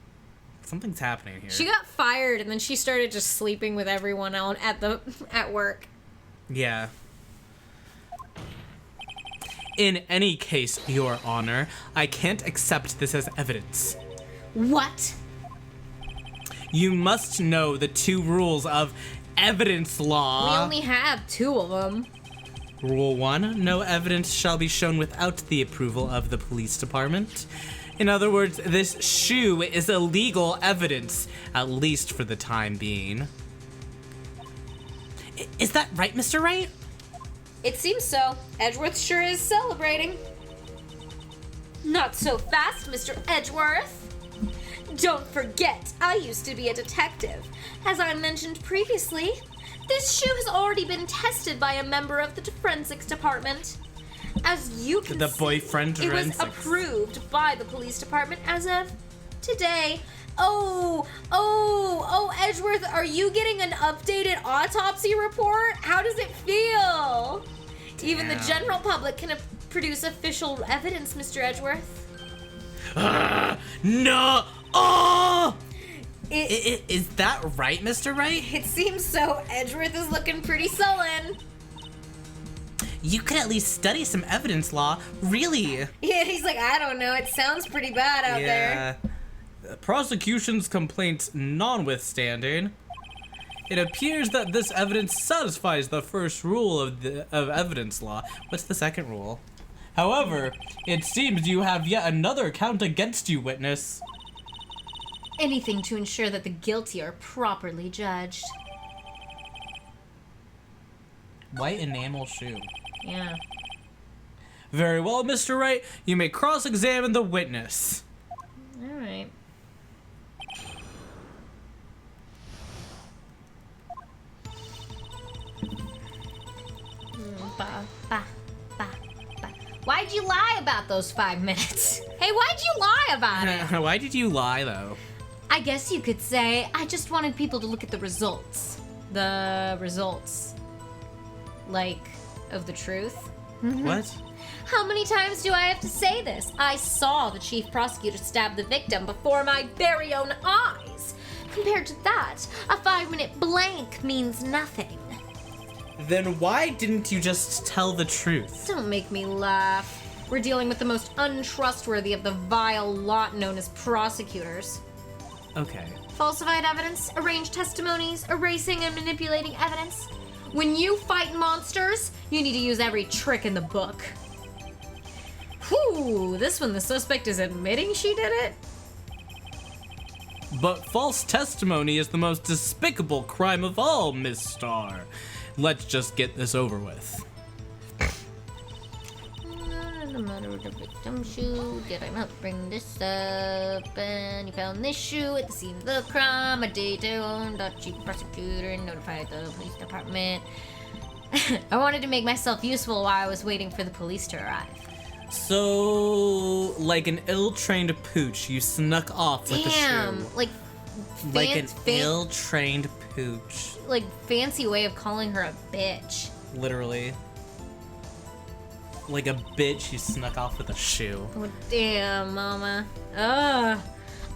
Something's happening here. She got fired, and then she started just sleeping with everyone out at work. Yeah. In any case, Your Honor, I can't accept this as evidence. What? You must know the 2 rules of evidence We law. only have 2 of them. Rule 1, no evidence shall be shown without the approval of the police department. In other words, this shoe is illegal evidence, at least for the time being. Is that right, Mr. Wright? It seems so. Edgeworth sure is celebrating. Not so fast, Mr. Edgeworth. Don't forget, I used to be a detective. As I mentioned previously, this shoe has already been tested by a member of the forensics department. As you can The see, boyfriend it was forensics. approved by the police department as of today. Oh, Edgeworth, are you getting an updated autopsy report? How does it feel? Even the Damn. general public can produce official evidence, Mr. Edgeworth. No! Oh! It Is that right, Mr. Wright? seems so. Edgeworth is looking pretty sullen. You could at least study some evidence law, really. Yeah, he's like, I don't know. It sounds pretty bad out there. Prosecution's complaints notwithstanding, it appears that this evidence satisfies the first rule of evidence law. What's the second rule? However, it seems you have yet another count against you, witness. Anything to ensure that the guilty are properly judged. White enamel shoe. Yeah. Very well, Mr. Wright. You may cross-examine the witness. All right. Why'd you lie about those 5 minutes? Hey, why'd you lie about it? Why did you lie, though? I guess you could say I just wanted people to look at the results. The results. Like, of the truth. What? How many times do I have to say this? I saw the chief prosecutor stab the victim before my very own eyes. Compared to that, a 5-minute blank means nothing. Then why didn't you just tell the truth? Don't make me laugh. We're dealing with the most untrustworthy of the vile lot known as prosecutors. Okay. Falsified evidence, arranged testimonies, erasing and manipulating evidence. When you fight monsters, you need to use every trick in the book. Whew, this one the suspect is admitting she did it? But false testimony is the most despicable crime of all, Miss Starr. Let's just get this over with. No matter what the victim shoe, did I not bring this up? And you found this shoe at the scene of the crime. A detailed the chief prosecutor notified the police department. I wanted to make myself useful while I was waiting for the police to arrive. So, like an ill-trained pooch, you snuck off with the shoe. Damn, like Like an ill-trained pooch. like fancy way of calling her a bitch. Literally. Like a bitch, you snuck off with a shoe. Oh, damn, Mama. Ugh.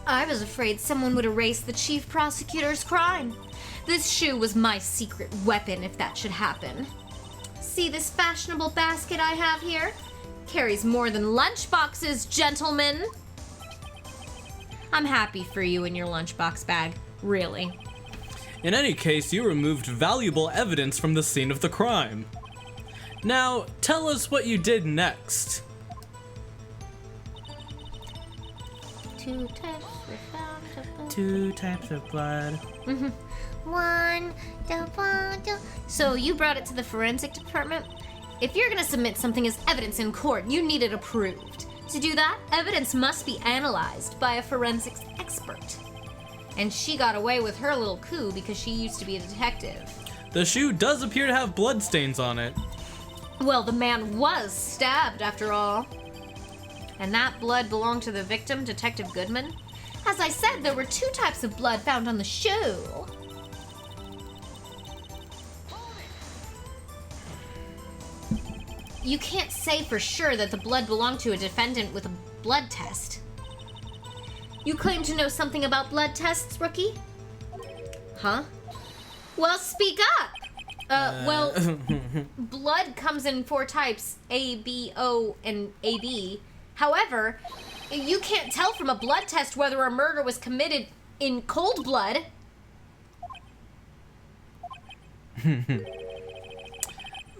I was afraid someone would erase the chief prosecutor's crime. This shoe was my secret weapon if that should happen. See this fashionable basket I have here? Carries more than lunch boxes, gentlemen. I'm happy for you and your lunchbox bag, really. In any case, you removed valuable evidence from the scene of the crime. Now, tell us what you did next. Two types were found of blood. 2 types of blood. One, double. So you brought it to the forensic department? If you're gonna submit something as evidence in court, you need it approved. To do that, evidence must be analyzed by a forensics expert. And she got away with her little coup because she used to be a detective. The shoe does appear to have bloodstains on it. Well, the man was stabbed after all. And that blood belonged to the victim, Detective Goodman. As I said, there were 2 types of blood found on the shoe. You can't say for sure that the blood belonged to a defendant with a blood test. You claim to know something about blood tests, rookie? Huh? Well, speak up! Well, blood comes in 4 types, A, B, O, and AB. However, you can't tell from a blood test whether a murder was committed in cold blood.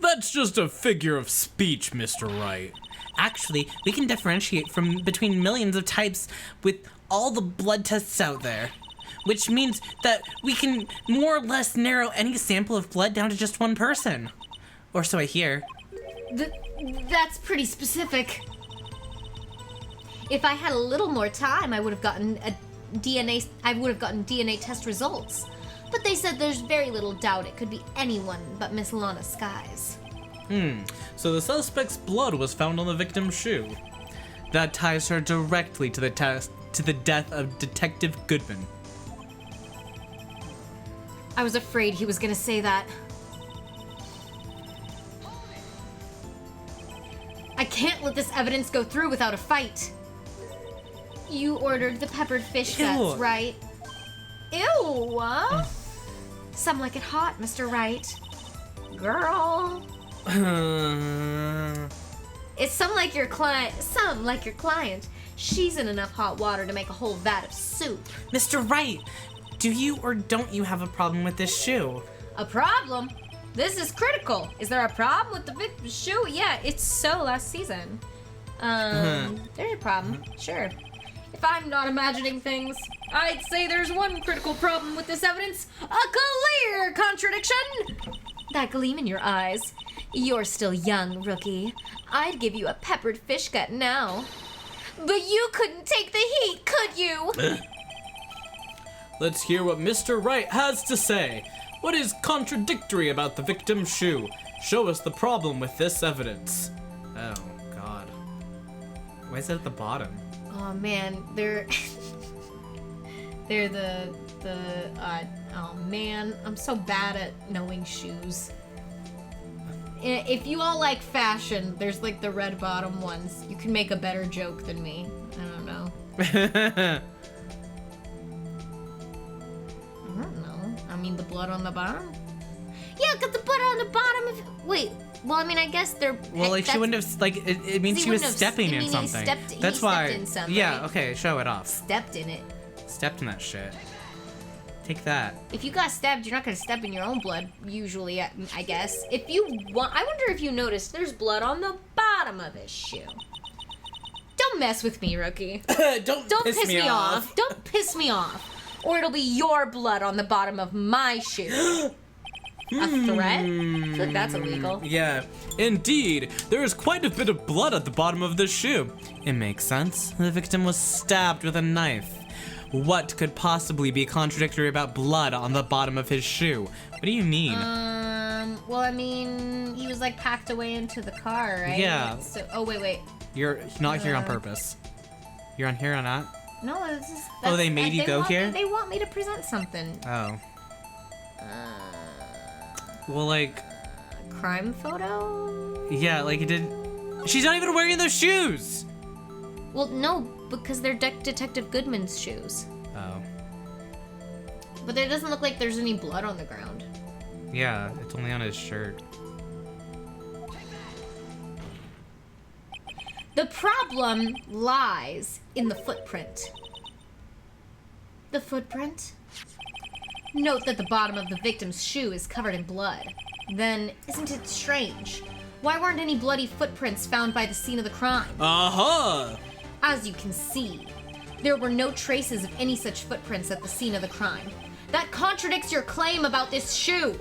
That's just a figure of speech, Mr. Wright. Actually, we can differentiate between millions of types with all the blood tests out there. Which means that we can more or less narrow any sample of blood down to just one person. Or so I hear. That's pretty specific. If I had a little more time, I would have gotten DNA test results. But they said there's very little doubt it could be anyone but Miss Lana Skies. So the suspect's blood was found on the victim's shoe. That ties her directly to the death of Detective Goodman. I was afraid he was gonna say that. I can't let this evidence go through without a fight. You ordered the peppered fish Ew. guts, right? Ew! Some like it hot, Mr. Wright. Girl. It's some like your client. She's in enough hot water to make a whole vat of soup. Mr. Wright, do you or don't you have a problem with this shoe? A problem? This is critical. Is there a problem with the shoe? Yeah, it's so last season. There's a problem. Sure. If I'm not imagining things, I'd say there's one critical problem with this evidence. A clear contradiction! That gleam in your eyes. You're still young, rookie. I'd give you a peppered fish gut now. But you couldn't take the heat, could you? Let's hear what Mr. Wright has to say. What is contradictory about the victim's shoe? Show us the problem with this evidence. Oh, God. Why is it at the bottom? Oh man, they're oh man, I'm so bad at knowing shoes. If you all like fashion, there's like the red bottom ones. You can make a better joke than me. I don't know. I don't know. I mean, the blood on the bottom? Yeah, got the blood on the bottom of... Wait, well, I mean, I guess they're... Well, like, she wouldn't have, like, it means she was stepping in something. That's why... Stepped in something, yeah, right? okay, show it off. Stepped in it. Stepped in that shit. Take that. If you got stabbed, you're not gonna step in your own blood, usually, I guess. If you want... I wonder if you noticed there's blood on the bottom of his shoe. Don't mess with me, rookie. Don't piss me off. Don't piss me off. Or it'll be your blood on the bottom of my shoe. A threat? I feel like that's illegal. Yeah. Indeed, there is quite a bit of blood at the bottom of the shoe. It makes sense. The victim was stabbed with a knife. What could possibly be contradictory about blood on the bottom of his shoe? What do you mean? Well, I mean, he was like packed away into the car, right? Yeah. So, oh, wait. You're not here on purpose. You're on here or not? No, it's just... Oh, they made you go here? They want me to present something. Oh. Well, like... Crime photo? Yeah, like it did... She's not even wearing those shoes! Well, no, because they're Detective Goodman's shoes. Oh. But it doesn't look like there's any blood on the ground. Yeah, it's only on his shirt. The problem lies in the footprint. The footprint? Note that the bottom of the victim's shoe is covered in blood. Then, isn't it strange? Why weren't any bloody footprints found by the scene of the crime? Aha! As you can see, there were no traces of any such footprints at the scene of the crime. That contradicts your claim about this shoe.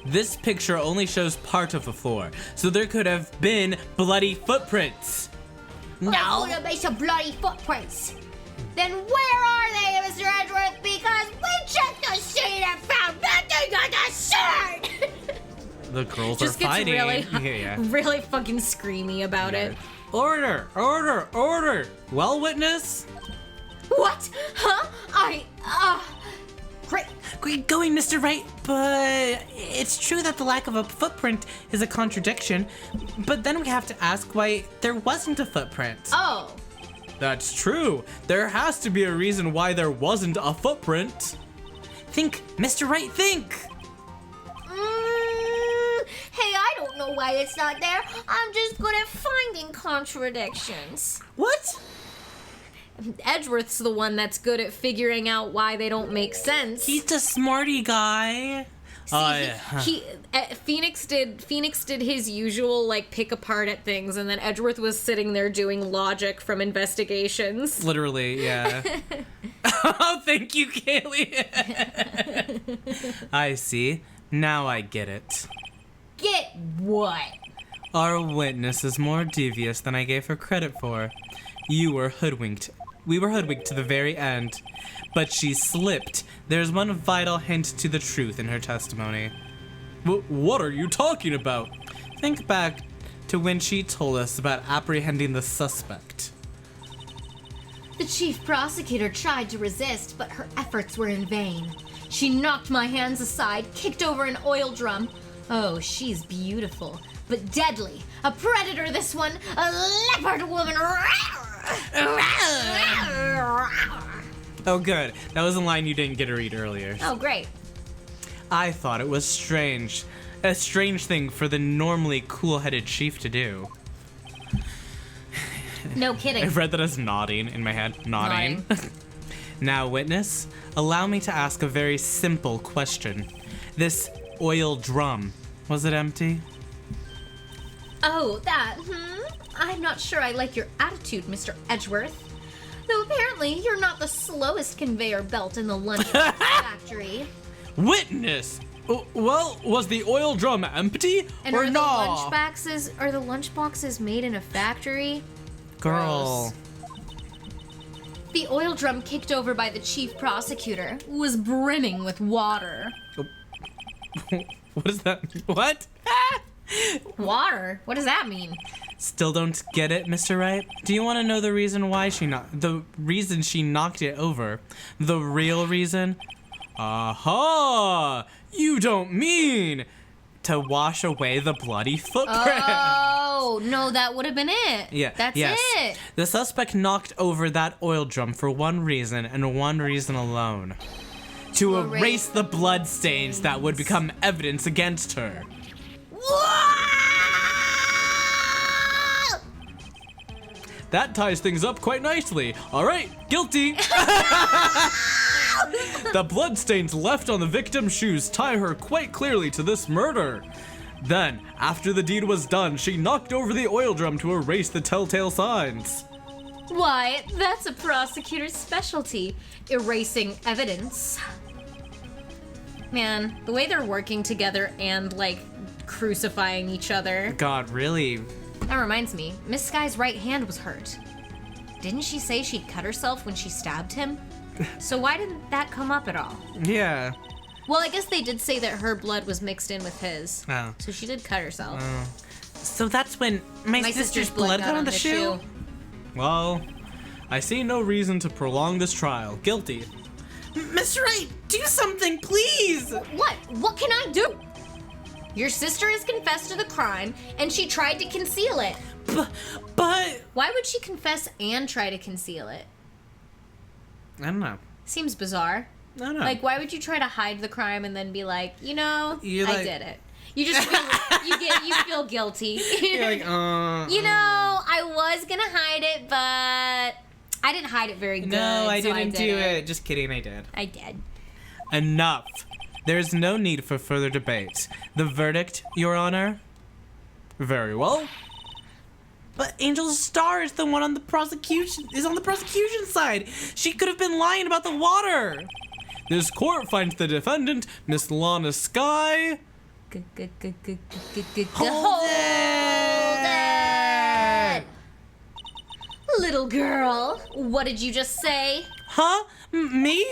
This picture only shows part of the floor, so there could have been bloody footprints. No. Could have been some bloody footprints. Then where are they, Mr. Edgeworth? Because we checked the scene and found nothing on the shirt. The girls Just are gets fighting. really, really fucking screamy about it. Order! Order! Order! Well, witness? What? Huh? Great. Great going, Mr. Wright, but it's true that the lack of a footprint is a contradiction, but then we have to ask why there wasn't a footprint. Oh. That's true. There has to be a reason why there wasn't a footprint. Think, Mr. Wright, think! Hey, I don't know why it's not there. I'm just good at finding contradictions. What? Edgeworth's the one that's good at figuring out why they don't make sense. He's a smarty guy. See, Phoenix did his usual like pick apart at things, and then Edgeworth was sitting there doing logic from investigations. Literally, yeah. Oh, thank you, Kaylee. I see. Now I get it. Get what? Our witness is more devious than I gave her credit for. You were hoodwinked. We were hoodwinked to the very end. But she slipped. There's one vital hint to the truth in her testimony. What are you talking about? Think back to when she told us about apprehending the suspect. The chief prosecutor tried to resist, but her efforts were in vain. She knocked my hands aside, kicked over an oil drum. Oh, she's beautiful, but deadly. A predator, this one. A leopard woman. Oh, good. That was a line you didn't get to read earlier. Oh, great. I thought it was strange. A strange thing for the normally cool-headed chief to do. No kidding. I've read that as nodding in my head. Nodding. Now, witness, allow me to ask a very simple question. This oil drum, was it empty? Oh, that, I'm not sure I like your attitude, Mr. Edgeworth. Though apparently you're not the slowest conveyor belt in the lunchbox factory. Witness! Well, was the oil drum empty And or are not? the lunchboxes made in a factory? Girl. Gross. The oil drum kicked over by the chief prosecutor was brimming with water. What is that? What? Water? What does that mean? Still don't get it, Mr. Wright? Do you want to know the reason why the reason she knocked it over? The real reason? Aha! You don't mean to wash away the bloody footprint. Oh, no, that would have been it. Yeah, That's yes. it. The suspect knocked over that oil drum for one reason and one reason alone. To erase the blood stains that would become evidence against her. That ties things up quite nicely. All right, guilty. The bloodstains left on the victim's shoes tie her quite clearly to this murder. Then, after the deed was done, she knocked over the oil drum to erase the telltale signs. Why, that's a prosecutor's specialty, erasing evidence. Man, the way they're working together and, like, crucifying each other. God, really? That reminds me, Miss Sky's right hand was hurt. Didn't she say she'd cut herself when she stabbed him? So why didn't that come up at all? Yeah. Well, I guess they did say that her blood was mixed in with his. Oh. So she did cut herself. So that's when my sister's blood got on the shoe? Well, I see no reason to prolong this trial. Guilty. Mr. Wright, do something, please! What? What can I do? Your sister has confessed to the crime, and she tried to conceal it. But... Why would she confess and try to conceal it? I don't know. Seems bizarre. I don't know. Like, why would you try to hide the crime and then be like, you know, You're I like- did it. You just feel, you feel guilty. You're like, You know, I was gonna hide it, but I didn't hide it very good. No, I so didn't did do it. Just kidding, I did. I did. Enough. There's no need for further debate. The verdict, Your Honor? Very well. But Angel's Star is the one on the prosecution side. She could have been lying about the water. This court finds the defendant, Miss Lana Sky. Hold it! Little girl, what did you just say? Huh? Me?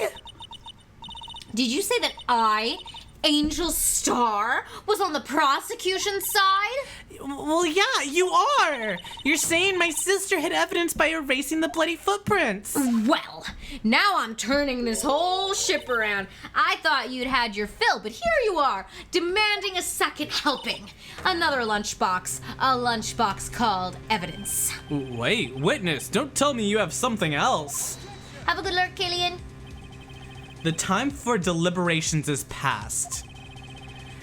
Did you say that I, Angel Star, was on the prosecution side? Well, yeah, you are. You're saying my sister hid evidence by erasing the bloody footprints. Well, now I'm turning this whole ship around. I thought you'd had your fill, but here you are, demanding a second helping. Another lunchbox. A lunchbox called evidence. Wait, witness, don't tell me you have something else. Have a good lurk, Killian. The time for deliberations is past.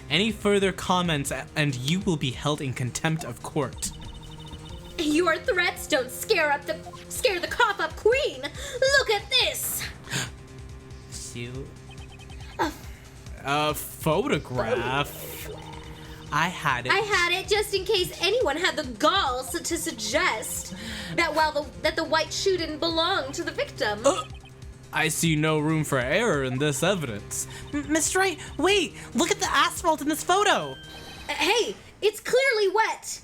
Any further comments and you will be held in contempt of court. Your threats don't scare the cop-up queen. Look at this. A photograph. I had it. I had it just in case anyone had the galls to suggest that that the white shoe didn't belong to the victim. I see no room for error in this evidence. Mr. Wright, wait! Look at the asphalt in this photo! Hey, it's clearly wet.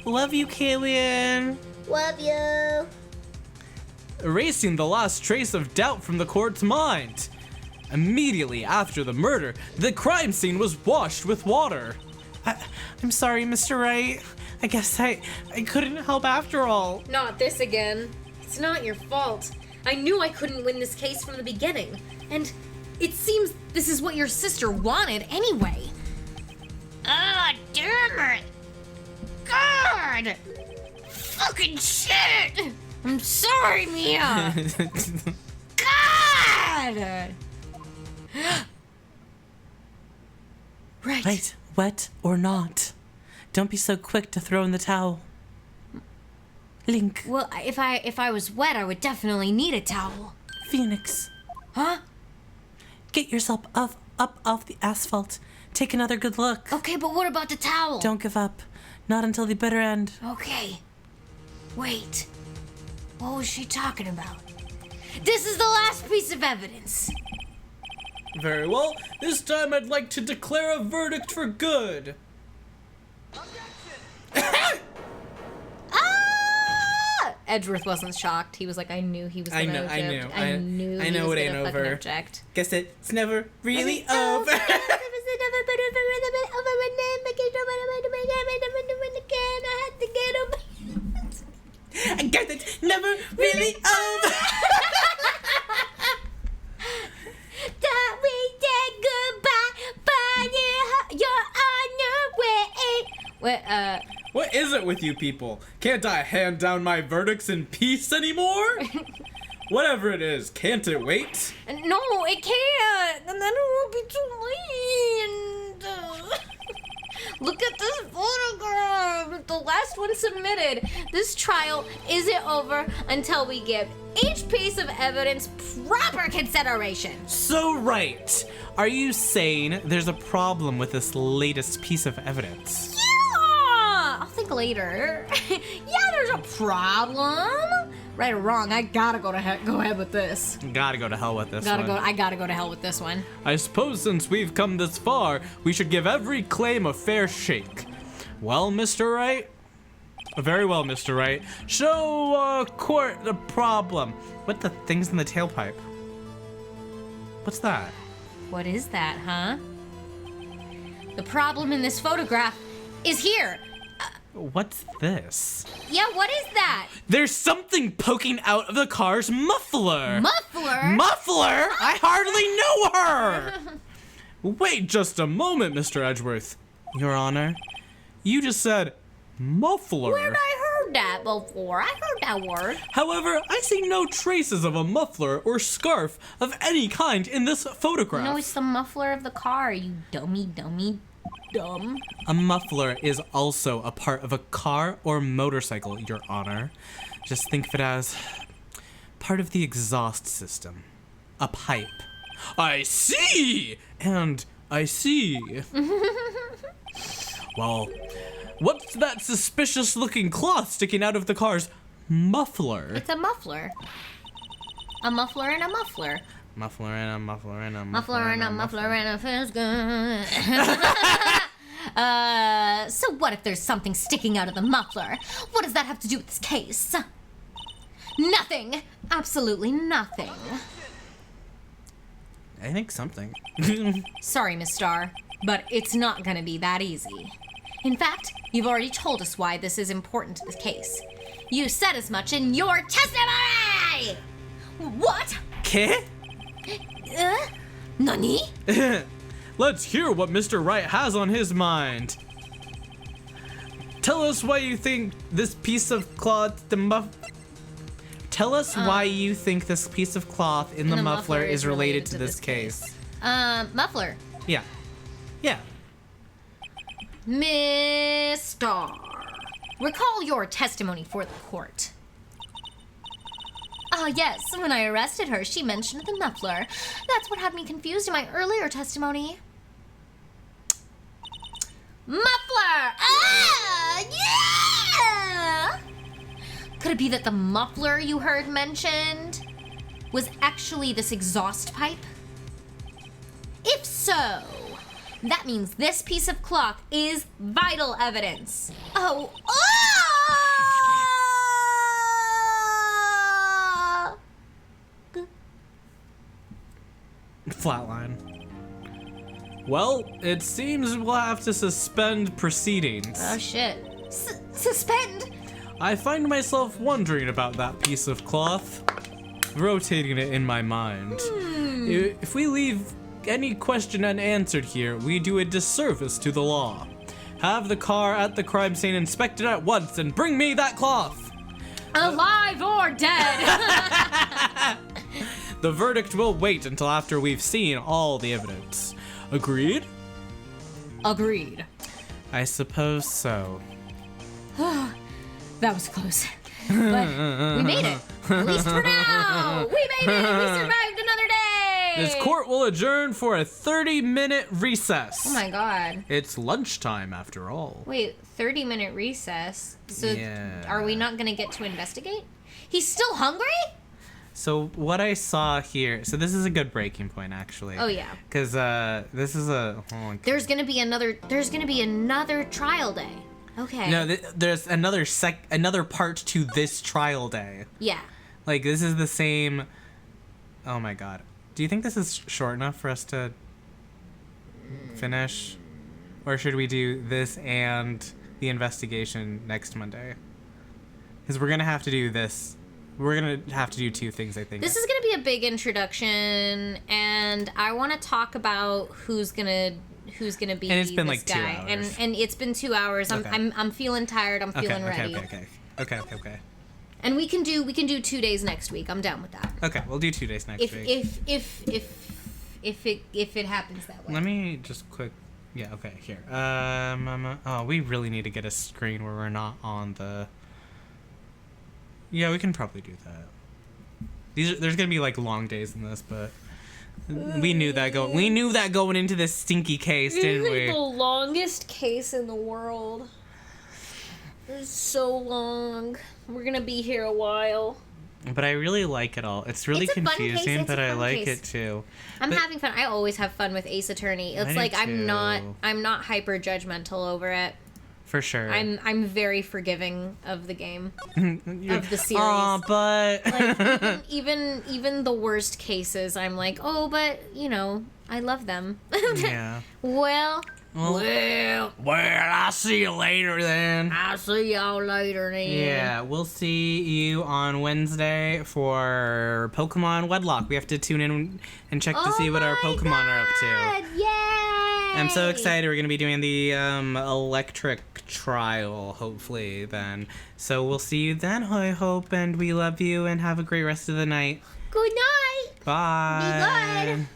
Love you, Killian. Love you. Erasing the last trace of doubt from the court's mind. Immediately after the murder, the crime scene was washed with water. I'm sorry, Mr. Wright. I guess I couldn't help after all. Not this again. It's not your fault. I knew I couldn't win this case from the beginning. And it seems this is what your sister wanted anyway. Ah, damn it. God! Fucking shit! I'm sorry, Mia! God! Right, wet or not. Don't be so quick to throw in the towel. Link. Well, if I was wet, I would definitely need a towel. Phoenix. Huh? Get yourself up off the asphalt. Take another good look. Okay, but what about the towel? Don't give up. Not until the bitter end. Okay. Wait. What was she talking about? This is the last piece of evidence. Very well, this time I'd like to declare a verdict for good. Edgeworth wasn't shocked. He was like, I knew he was gonna object. I know it ain't over. Object. Guess it's never really over. I guess it's never really over. Thought we said goodbye, but is it with you people? Can't I hand down my verdicts in peace anymore? Whatever it is, can't it wait? No, it can't. And then it will be too late. Look at this photograph. The last one submitted. This trial isn't over until we give each piece of evidence proper consideration. So, Wright, are you saying there's a problem with this latest piece of evidence? Yeah! I'll think later. Yeah, there's a problem. Right or wrong, I gotta go ahead with this. Gotta go to hell with this I one. gotta go to hell with this one. I suppose since we've come this far, we should give every claim a fair shake. Well, Mr. Wright? Very well, Mr. Wright. Show court the problem. What the thing's in the tailpipe? What's that? What is that, huh? The problem in this photograph is here. What's this? Yeah, what is that? There's something poking out of the car's muffler. Muffler? Muffler? I hardly know her. Wait just a moment, Mr. Edgeworth. Your Honor, You just said muffler. Where'd I heard that before? I heard that word. However, I see no traces of a muffler or scarf of any kind in this photograph. No, it's the muffler of the car, you dummy. Dumb. a muffler is also a part of a car or motorcycle, Your Honor. Just think of it as part of the exhaust system. A pipe. I see! And I see. Well, what's that suspicious looking cloth sticking out of the car's muffler? It's a muffler. A muffler and a muffler. Muffler and a muffler and a Muffler and a muffler and a feels good. So what if there's something sticking out of the muffler? What does that have to do with this case? Nothing. Absolutely nothing. I think something. Sorry, Miss Starr, but it's not gonna be that easy. In fact, you've already told us why this is important to the case. You said as much in your testimony! What? ¿Qué? Nani? Let's hear what Mr. Wright has on his mind. Tell us why you think this piece of cloth, Tell us why you think this piece of cloth in the muffler is related to this case. Muffler. Yeah. Yeah. Miss Starr, recall your testimony for the court. Ah, yes, when I arrested her, she mentioned the muffler. That's what had me confused in my earlier testimony. Muffler! Ah! Yeah! Could it be that the muffler you heard mentioned was actually this exhaust pipe? If so, that means this piece of cloth is vital evidence. Oh, Flatline. Well, it seems we'll have to suspend proceedings. Oh shit. Suspend? I find myself wondering about that piece of cloth, rotating it in my mind. If we leave any question unanswered here, we do a disservice to the law. Have the car at the crime scene inspected at once and bring me that cloth. Alive or dead? The verdict will wait until after we've seen all the evidence. Agreed? Agreed. I suppose so. That was close. But we made it. At least for now. We made it. We survived another day. This court will adjourn for a 30-minute recess. Oh my god. It's lunchtime after all. Wait, 30-minute recess? So Yeah. are we not gonna get to investigate? He's still hungry? So what I saw here, so this is a good breaking point actually. Oh yeah. Because this is a. There's gonna be another trial day. Okay. No, there's another part to this trial day. Yeah. Like this is the same. Oh my god. Do you think this is short enough for us to finish, or should we do this and the investigation next Monday? Because we're gonna have to do this. We're gonna have to do two things, I think. This is gonna be a big introduction, and I want to talk about who's gonna who's gonna be And it's been, this like, 2 guy. hours. And it's been 2 hours. Okay. I'm feeling tired. I'm feeling ready. Okay. And we can do 2 days next week. I'm down with that. Okay, we'll do 2 days next week. If it happens that way. Let me just quick. Yeah. Okay. Here. Oh, we really need to get a screen where we're not on the. Yeah, we can probably do that. There's gonna be like long days in this, but we knew that going into this stinky case, didn't we? The longest case in the world. It's so long. We're gonna be here a while. But I really like it all. It's really It's a fun case. confusing, It's a but I fun like case. it too. I'm having fun. I always have fun with Ace Attorney. It's I do like I'm too. not hyper judgmental over it. For sure. I'm very forgiving of the game, of the series. Aw, but Like even the worst cases, I'm like, oh, but I love them. yeah. Well, I'll see you later then. I'll see y'all later then. Yeah, we'll see you on Wednesday for Pokemon Wedlock. We have to tune in and check to see what our Pokemon are up to. Yay! I'm so excited. We're going to be doing the electric trial, hopefully, then. So we'll see you then, I hope, and we love you, and have a great rest of the night. Good night. Bye. Be good.